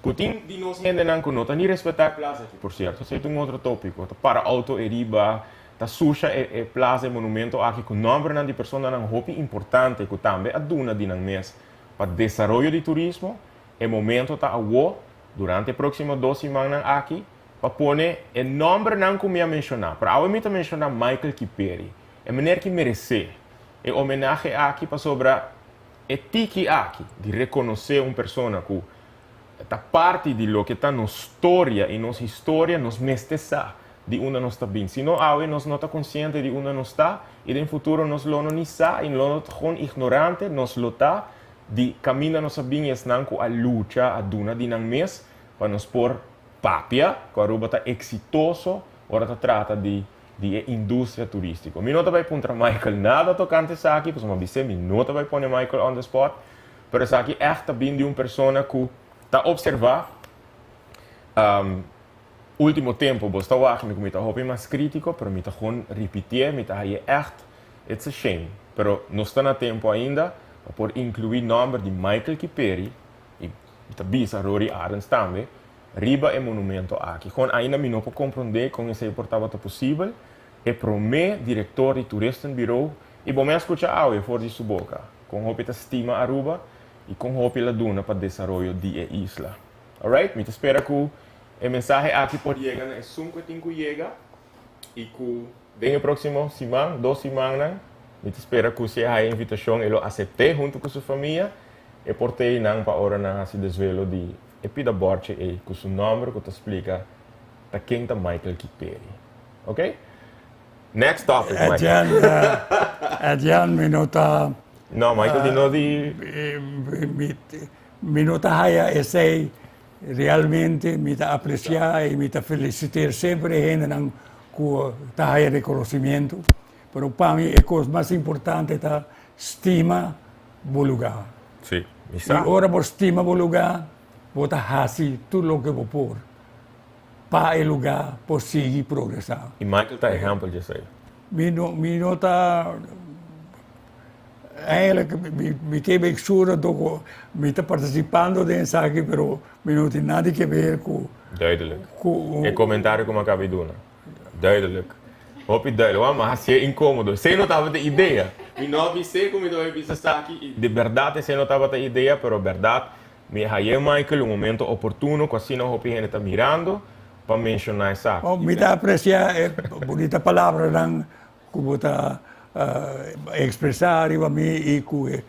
que tem de nós ainda não que não tá nem respeitar a plaza aqui por certo. Isso é outro tópico. Tá para auto e riba, tá suja e plaza e monumento aqui que nome de pessoa não hopi importante que também aduna de nang mês para desenvolvimento de turismo. E momento tá a o durante próximo 2 semanas aqui para pôr o nome não que me mencionar. Para eu me mencionar Michael Caiperi, é maneira que merece. E homenagem aqui para sobre tiki aqui, de reconhecer uma pessoa que está parte de lo que está na história e nossa história nos mesteza de onde nós está bem. Se não, nós não está consciente de onde nós está e no futuro nós não está e nós estamos ignorantes, nós não está de caminho nossa bem e não com a luta, a duna de nang mês para nos pôr papia, que a Aruba está exitoso, agora está trata de indústria turística. Eu não vai contra Michael nada tocante isso aqui, porque eu disse, eu não vai pôr Michael on the spot, mas isso aqui é bem de uma pessoa que está observando último tempo, você está aqui, eu estou mais crítico, mas eu estou repetir, eu estou aí it's a shame, mas não está no tempo ainda por incluir o nome de Michael Caiperi e também a Rory Arends também, riba e monumento aqui. Gewoon ainda me não pode compreender como isso é possível. E para mim, diretor de Toeristenbureau, e bom me escutar algo fora de sua boca. Com hope de estima Aruba e com hope la duna para desenvolvimento de isla. Alright? Me espera que o mensagem aqui pode chegar na 5 chega e que na próxima semana, 2 semanas, me espera que se a invitação ele aceite junto com sua família e portei não para hora na se desvelo de Epida Borche e com seu nome que te explica para quem está Michael Caiperi. Ok? Next topic, Michael. Adian minuta. No, Michael, di no di... Minuta haya essay realmente mi ta apreciar e mi ta felicitar sempre gente nang ku ta haya reconocimiento. Pero para mí a cosa más importante está estima o lugar. Sí, e ora por estima o lugar, vou fazer tudo o que vou pôr para o lugar por seguir progressar. E Michael está exemplo disso aí. Mi não está... Eigenlijk, mi teve sure do mi está participando nisso aqui, mas mi não tem nada a ver com... Duidelijk. E comentário como acabei de doen. Duidelijk. Hoop je duidelijk, maar als je incômodo. Você não estava de ideia. Mi não sei como eu estar aqui. De verdade, você não estava a ideia, pero verdade, me aí Michael um momento oportuno, assim não o gente está mirando, para mencionar isso aqui. Me dá apreciar bonita palavra não como está expressar para mim e que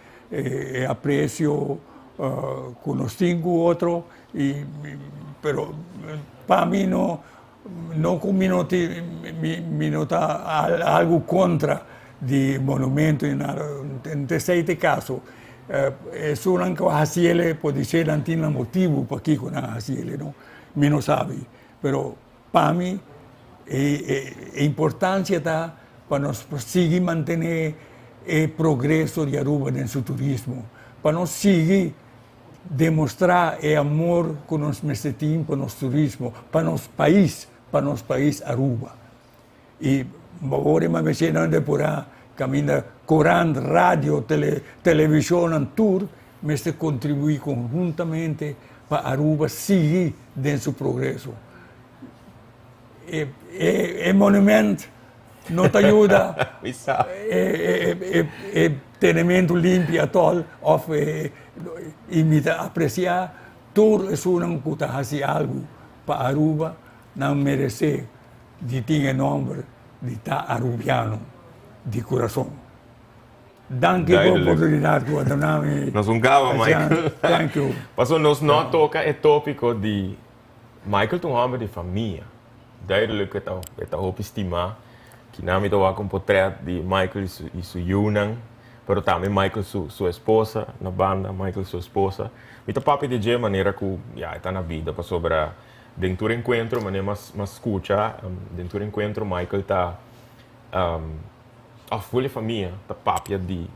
aprecio conosco outro e pero para mim não combino me nota algo contra di monumento in este caso es un anche hasiele può dire antina motivo per chi con hasiele no mi non sabe pero para mí è importancia da para nos seguir mantener el progreso de Aruba en su turismo para nos seguir demostrar el amor con nos mesetim para nos turismo para nos país Aruba y ahora me siento por ahí camina Coran, radio, televisión, tour, me se contribuir conjuntamente para Aruba seguir en su progreso. El monumento no te ayuda, el tenimiento limpio todo, y me apreciar, tour es una que hace algo para Aruba, no merece de tener nombre de estar arubiano. De coração. Danke por a oportunidade que você me nós Michael. Thank you. Passou nós não toca o tópico de Michael tem homem de família. Duidelijk het hoop estimar que não me dá com portrait de Michael e sua Yunan, pero também Michael sua esposa na banda, Michael sua esposa. Me tá papi de maneira que está na vida para sobre dentro do encontro, maneira mas escuta dentro do encontro Michael tá a folha família da papia de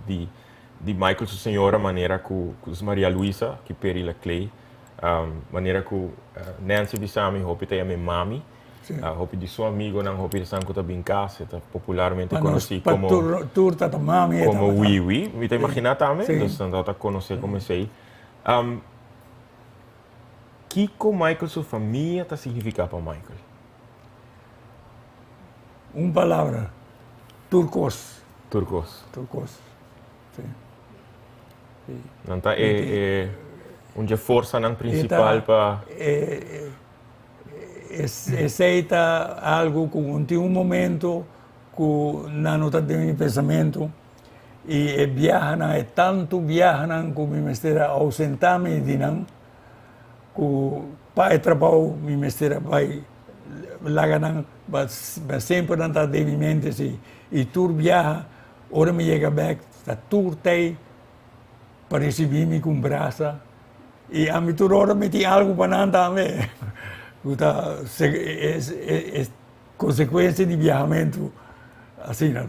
Michael sua senhora maneira que Maria Luisa que perila Clay maneira que Nancy Bissami hope tem a minha mami hope de seu amigo não hope de santo tá casa tá popularmente conhecido como turta da mami como Wiwi me tá imaginar também então tá conhecer como sei que Michael sua família tá significa para Michael uma palavra Turcos. Sim. Não tá onde força não principal para aceita algo com um momento que não está de meu pensamento e viajam tanto viajam que me estará ausentar-me de não que para o trabalho me estará vai lá ganhar sempre não está de minha mente assim e tour viaja, ora me chega back, a tour tem para receber-me com braça e a mim toda hora me tem algo para não também. É consequência de viajamento assim, não?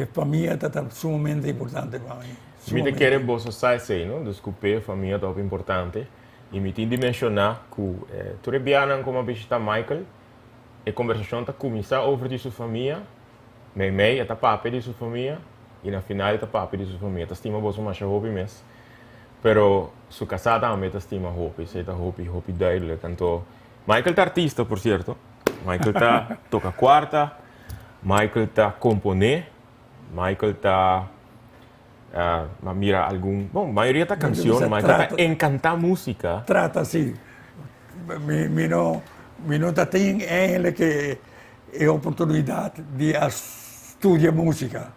A família está sumamente importante para mim. Me te quero você sair, não? Desculpe, a família é importante e me tem de mencionar que tu viajas como visitar Michael. A conversação está começar over de sua família, meio está papo de sua família e na final está papo de sua família. Está estima você mais hope mesmo, pero sua casada também está estima hope, se está hope duidelijk. Então, Michael está artista, por certo. Michael está toca quarta, Michael está componer, Michael está mira algum, bom, a maioria está canção, Michael está encantar música. Trata assim, me nota tem ele que é a oportunidade de estudar música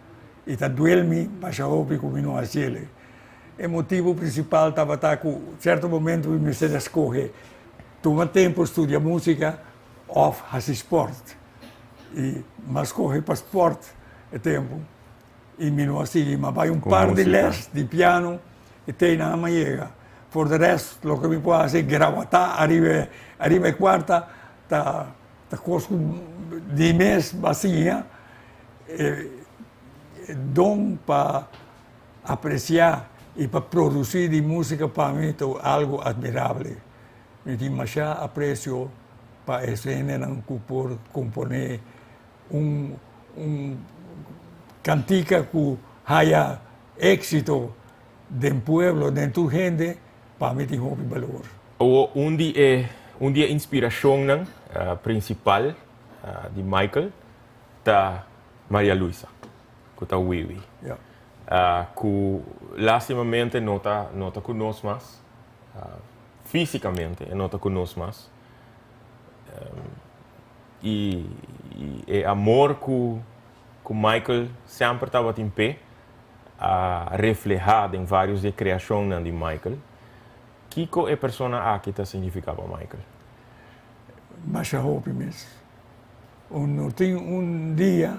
e está doendo mas eu houve como não assim o motivo principal estava com certo momento me se escolhe toma tempo estudar música ou fazer esporte e mas corre para esporte é tempo e me não assim mas vai par de les de piano e tem na manhã por de resto o que me pode fazer gravatar arriba quarta tá coisa de mês vazia dom para apreciar e para produzir de música para mim é algo admirável me tem mais aprecio para esse gênero por componer cantica que haya éxito del pueblo, de tu gente, para mim tem muito valor. O inspiração principal de Michael, tá Maria Luisa, que está Wiwi. Ja. Que lastimamente não está conosco mais, fisicamente não está conosco mais. E o amor que Michael sempre estava em pé, reflejado em vários de criação de Michael. Kiko é persona aqui que significava Michael. Mas eu hoop mesmo. Tem dia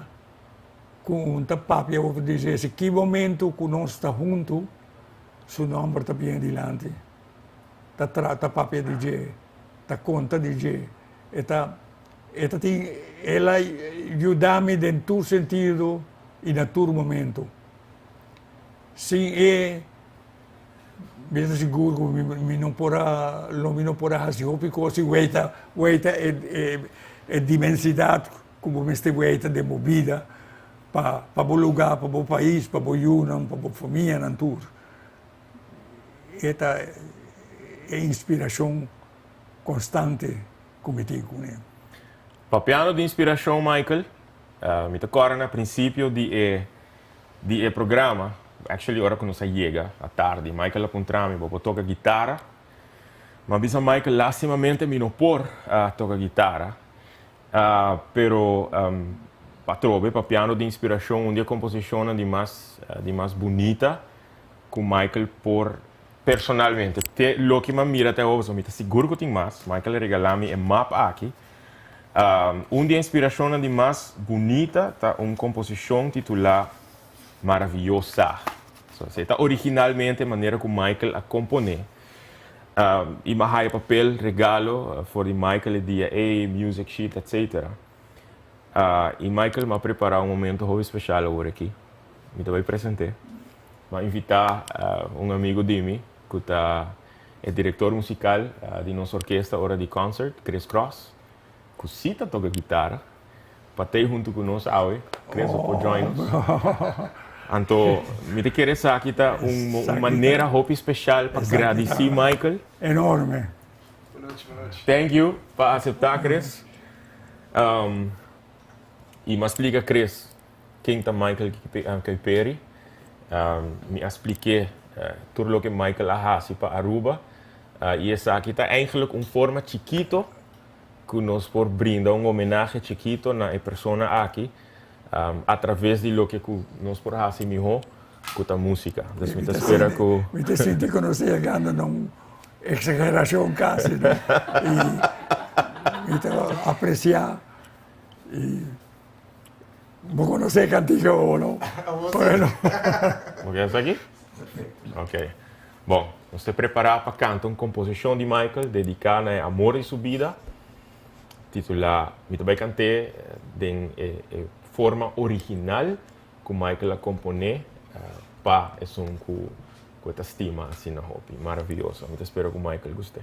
com papi eu vou dizer se que momento que nós está junto, seu nome está bem adiante. Tá papi DJ, tá conta DJ, ela ajuda-me em todo sentido e em todo momento. Sim, mesmo seguro que não porá fazer porque se weita é diversidade como me este weita de movida para o lugar, para o país, para o união, para a família, não tudo. Esta é inspiração constante que tenho com ele. Papiano de inspiração, Michael, me acordo no princípio de programa, actually ora que nós chega à tarde, Michael apontrami, vou tocar guitarra, mas bisa Michael lastimamente me não por tocar guitarra, pero patrobe papiano de inspiração, dia composição de mais bonita, com Michael por personalmente, lo que me mira até hoje, me seguro que tem mais, Michael regalami um mapa aqui. Dia inspiração de mais bonita, tá uma composição titulada Maravilhosa. So, está originalmente a maneira que Michael a compone. E mais papel, regalo, for Michael e dia music sheet, etc. E Michael me preparou momento muito especial agora aqui. Me vai apresentar. Me invitar amigo de mim, que é diretor musical de nossa orquestra hora de concert, Chris Cross. Que cita toca guitarra, patei junto com nós hoje, Chris pode join us. Então, me te querer aqui tá uma maneira muito especial para agradecer Michael. Enorme. Boa noite. Thank you para aceitar, Chris. E me explica, Chris, quem é Michael Caiperi. Me expliquei tudo o que Michael faz para Aruba. E essa aqui está eigenlijk uma forma chiquito que nós por brindar homenagem chiquito na persona aqui, através de lo que nós por fazer melhor com a música. Então, me espera que... Me senti que nós chegando numa exageração quase, né? E me apreciar e vou conhecer cantiga ou não. Bueno. Ok, essa aqui? Ok. Bom, nós estamos preparados para cantar uma composição de Michael dedicada ao amor de sua vida. Titulada, me também cantei em forma original que Michael a compone para esse com esta estima assim na hobby, maravilhoso. Eu espero que o Michael goste.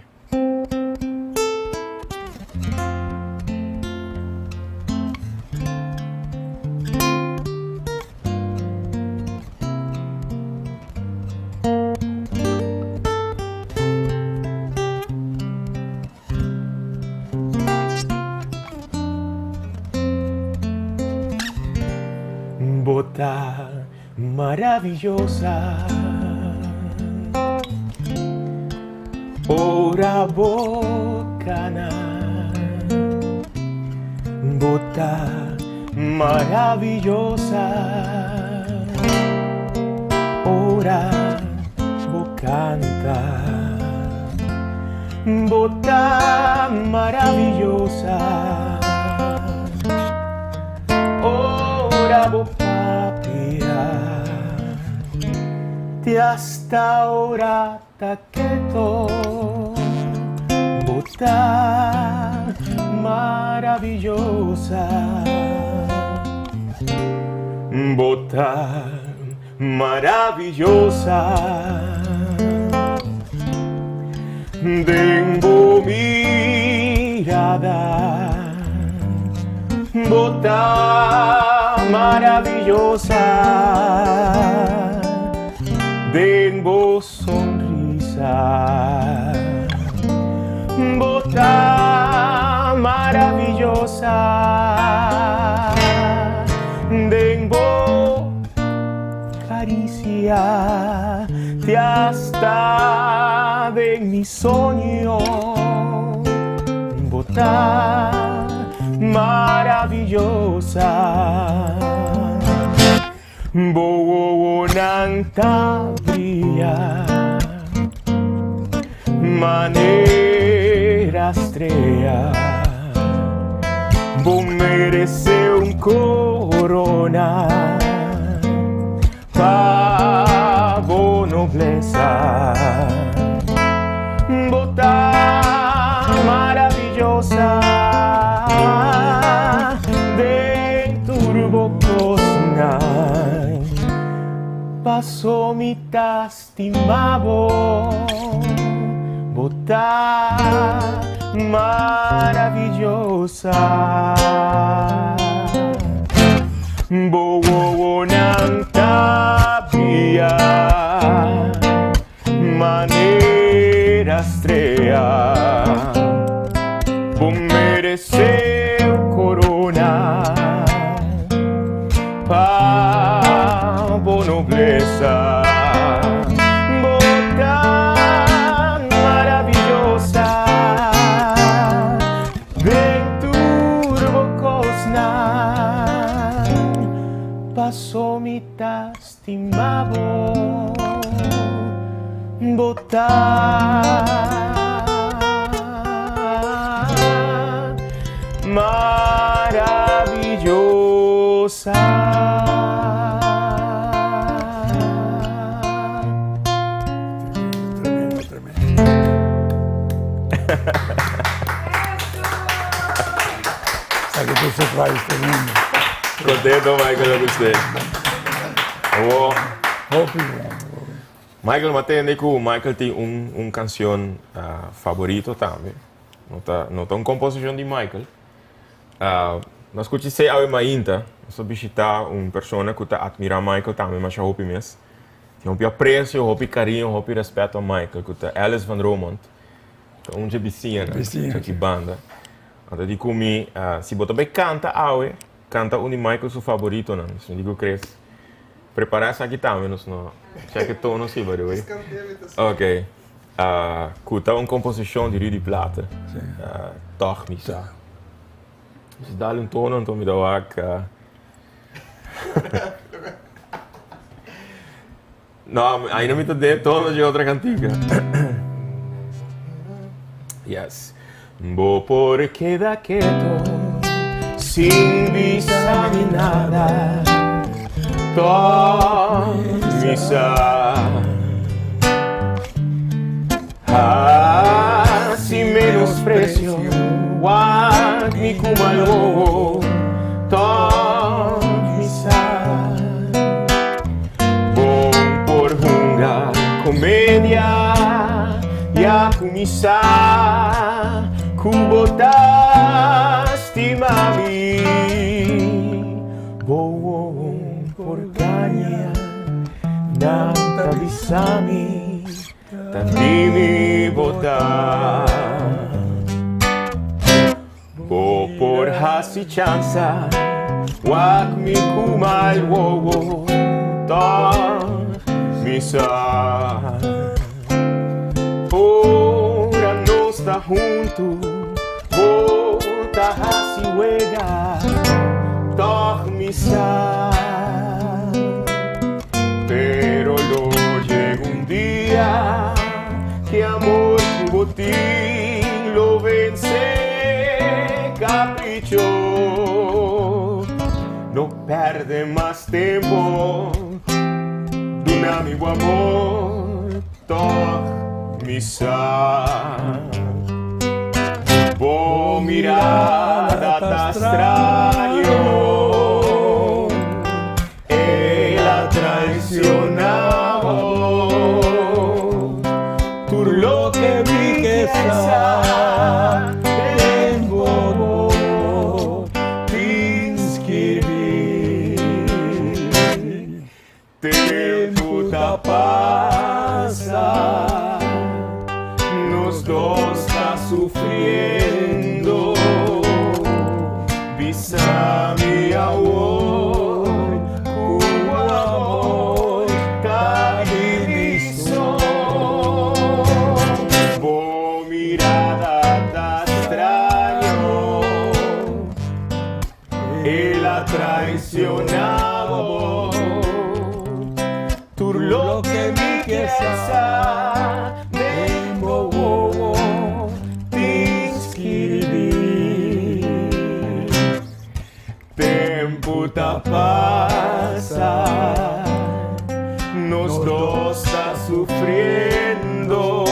Bota maravillosa, ora bocana, bota maravillosa, ora bocanta, bota maravillosa, ora bocanta. Te hasta ahora ta quieto, bota maravillosa, bota maravillosa, tengo mirada, bota maravillosa. Tengo sonrisa, bota maravillosa, caricia te has estado en mi sueño, bota maravillosa, bonanta brilla, manera estrella, vos merece un corona, pavo nobleza, bota maravillosa, de turbocosna, pasó mi tastimabo, bota maravillosa. Bonanta pia, manera estrella, vos merece corona, pavo nobleza, bota maravillosa, ventur bocosna, pasó mi tastimabo, bota maravillosa. Tremendo, tremendo. Sai che tu surprise tremendo. Contento, Michael, con usted. Oh. Hopi, Michael, matende que Michael tem canción favorito também. Não tá uma composição de Michael. Nós escutamos a Mainta, nós visitar uma pessoa que admira Michael também, mas eu hopi mesmo. Tem um apreço, um carinho, um respeito a Michael, que é Alice van Romont. Um de vizinha, que banda. Então, digo comigo, se você bem canta, canta um de Michael seu favorito, não? Eu digo que preparar essa aqui também, não? Já que estou no Cibar, oi? Ok. Cuta uma composição de Rudy Plata. Toch mis. Dus dá um tono, então me dá o não, ainda me dá tono de outra cantiga. Yes. Bo por queda quieto, sin visa ni nada, misa. Sin menosprecio, wag mi kumalo, misa. Bom por hunga, comedia, ya kumisa, kubotaste mami. Bom por caña, nanta bisami, tandimi botar. Bo por hasi chansa, wak mi kumal wowo, misa. Ora no está junto, bota hasi wega, misa. Pero lo llega un día que amor tuvo ti lo vence capricho. No perde más tiempo de un amigo amor, misa. Vos mirada ta extraño, ella traicionaba. Tú lo que vi que tengo te inscribir. Tempo da pasa, nos dos tá sufriendo. Bisa mi amor, tu amor tá pasar. Nos dos está sufriendo.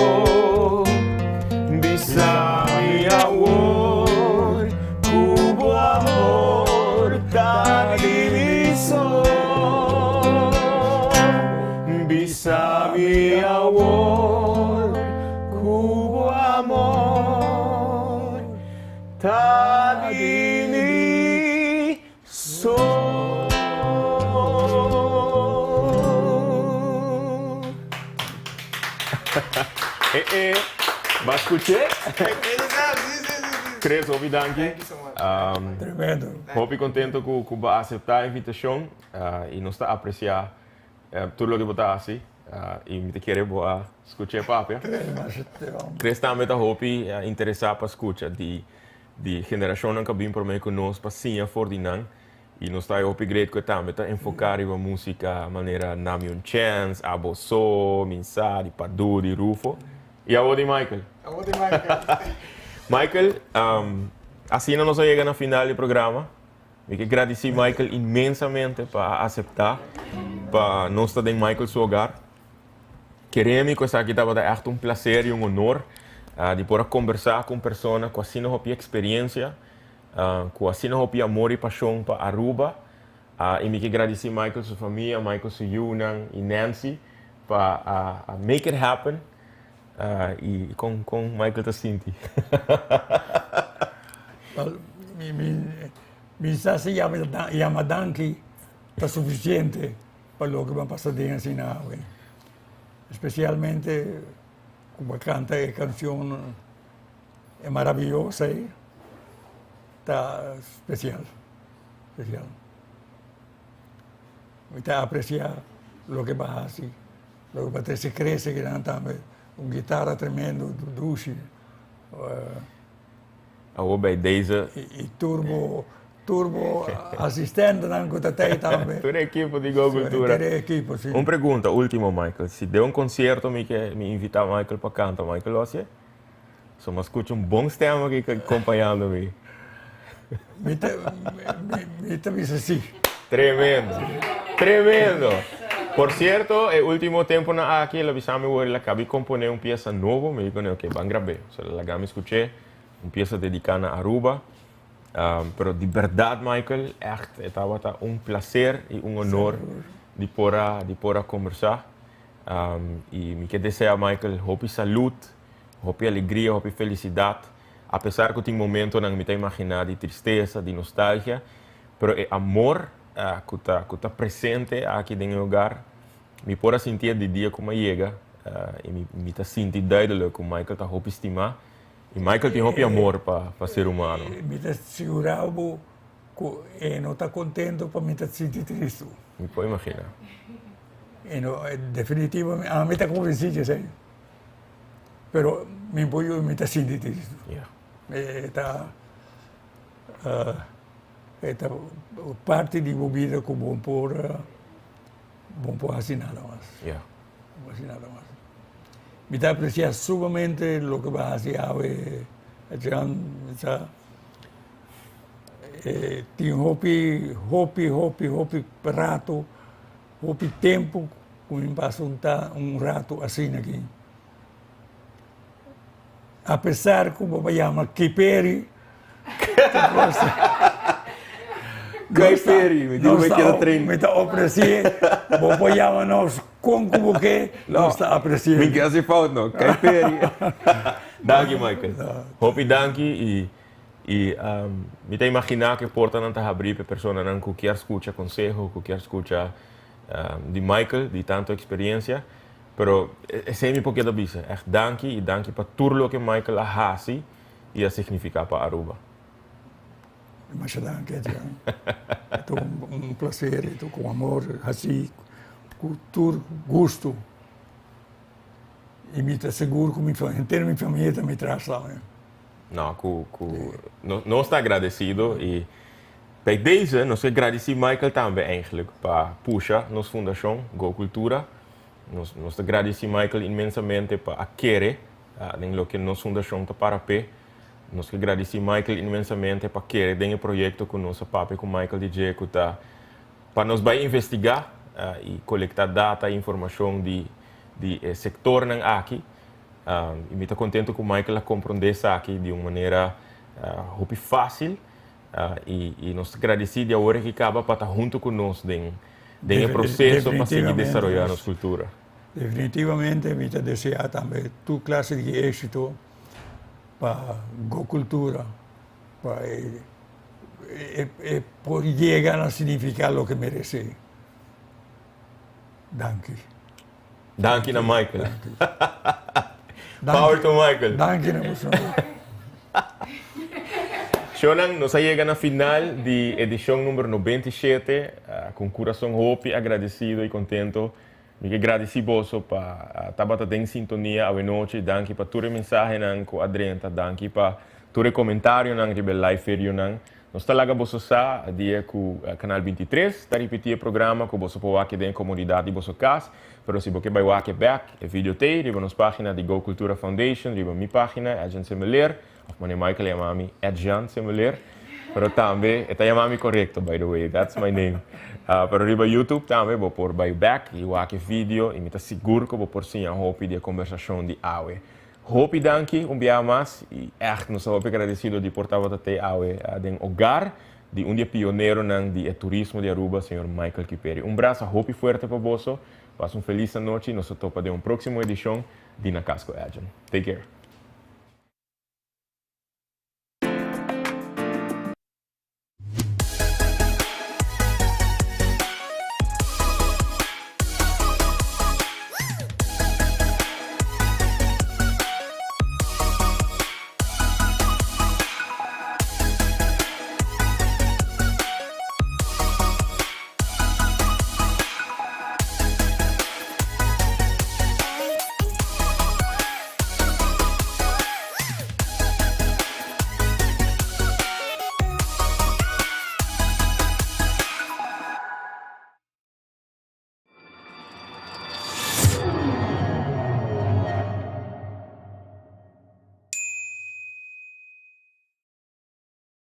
Bisa mi amor, cubo amor, ta diviso. Bisa mi amor, cubo amor, ta diviso. Ma escuché? Chris, Hopi, danke. Tremendo. Hopi contento que va aceitar a invitação e nos está a apreciar tudo o que você assim e me querer boa escutar papo. Chris também está Hopi interessado para escutar de geração que vem para mim conosco para sim for de nan e nos está Hopi great que também está enfocar em música maneira Nami un Chance, Aboso, Minsadi, Padu, de Rufo. E a de Michael. Michael, assim nós chegamos na final do programa. Eu quero agradecer Michael imensamente para aceitar, para nós estar em Michael seu hogar. Queremos que aqui estava echt prazer e honor de poder conversar com pessoas que assim não têm experiência, que assim não têm amor e paixão para Aruba. E me quero agradecer Michael, sua família, Michael, sua Yunan e Nancy para make it happen. E com Michael Tassinti. Mi sa se Yamadanki è sufficiente per lo che va passare assim na água. Especialmente come canta a canzone è meravigliosa, está especial. Mi está apreciar lo que va así, lo que va se crece que también. Guitarra tremendo, Dushi. Bij deze. Turbo assistente anche da te também. Toda a equipe de Go Cultura. Toda a equipe, sim. Uma pergunta, último, Michael. Se der concerto, me invitar Michael para cantar, Michael, você? Só me escuta bom tema aqui acompanhando me. Me dice sim. Tremendo. Por cierto, el último tiempo aquí la avisame que acabé de componer pieza nueva, me dijo que van a grabar. O sea, la me escuché, una pieza dedicada a Aruba. Pero de verdad, Michael, echt, estaba un placer y un honor de poder conversar. Y me quiero desear, Michael, hopi salud, hopi alegría, hopi felicidad. A pesar que tengo momentos en que me imaginar de tristeza, de nostalgia, pero el amor que está presente aqui dentro do hogar, me pode sentir de dia como chega e me está sentindo duidelijk que o Michael está hoop estimar e Michael tem hoop amor para ser humano. Me está segurado que não está contente para me estar sentindo triste. Me pode imaginar. E não, definitivamente, a mim está convencido, sério. Pero me apoio me está sentindo triste. Está parte de vida que bom por assim nada mais. Assim nada mais. Me está apreciando sumamente o que vai fazer a tem hopi rato, hopi tempo que me passa rato assim aqui. Apesar que o chama Kiperi, Caiperi, me digo que era treino. Me está apreciando, vou chamar nós como que nós está apreciando. Me quer se falta não, Caiperi. Danke, Michael. Hopi danke e me está imaginar que porta não está abrir para pessoas que quer escutar conselho, que quer escutar de Michael, de tanta experiência. Pero é sempre um pouquinho da bisa. Echt danke e danke para tudo o que Michael a hasi e a significar para Aruba. Mas danke, é um prazer, com amor, assim, com todo gosto. E me está seguro que inteira minha família também traz lá. Não, nós está agradecido e bij deze nós agradecemos Michael também, eigenlijk, para puxar nossa fundação Go Cultura. Nós agradecemos Michael imensamente para querer o que nossa fundação está para pé. Nós agradecemos Michael imensamente para querer o projeto com nosso papo, com Michael DJ, que está para nós vai investigar e coletar data e informação de sector nang aqui. E me estou contente com o Michael a compreender isso aqui de uma maneira fácil e nós agradecemos de agora que acaba para estar junto conosco em processo para seguir desenvolvendo nossa cultura. Definitivamente me desejo também tu classe de êxito para a cultura, para llegar a significar o que merece. Danke. Danke na Michael. Power to Michael. Danke na você. Shonan, nós chegamos na final de edição número 97, com coração hope, agradecido e contento. Me agradeci você para estar em sintonia hoje noite. Danke para tua mensagem com a Adriana, danke para tua comentário na live video. Nós estamos você sa dia com o canal 23, está repetir o programa com você pode aqui dentro comunidade de você casa, pero se você vai aqui back, é vídeo te, riba nos página de Go Cultura Foundation, riba minha página, Adjan Semeler, of mãe Michael e mami Adjan Semeler, pero também, é a mami correto, by the way, that's my name. Pero riba YouTube também, vou pôr by back, e aqui vídeo, e me está seguro que vou pôr sim a hope de conversação de Aue. Hope danke dia mais e echt nos hope agradecido de portar até Aue den hogar de dia pioneiro de turismo de Aruba, senhor Michael Kiperi. Abraço, hope forte para você. Passa feliz noite e nos topa de próxima edição de Na Casco Agent. Take care.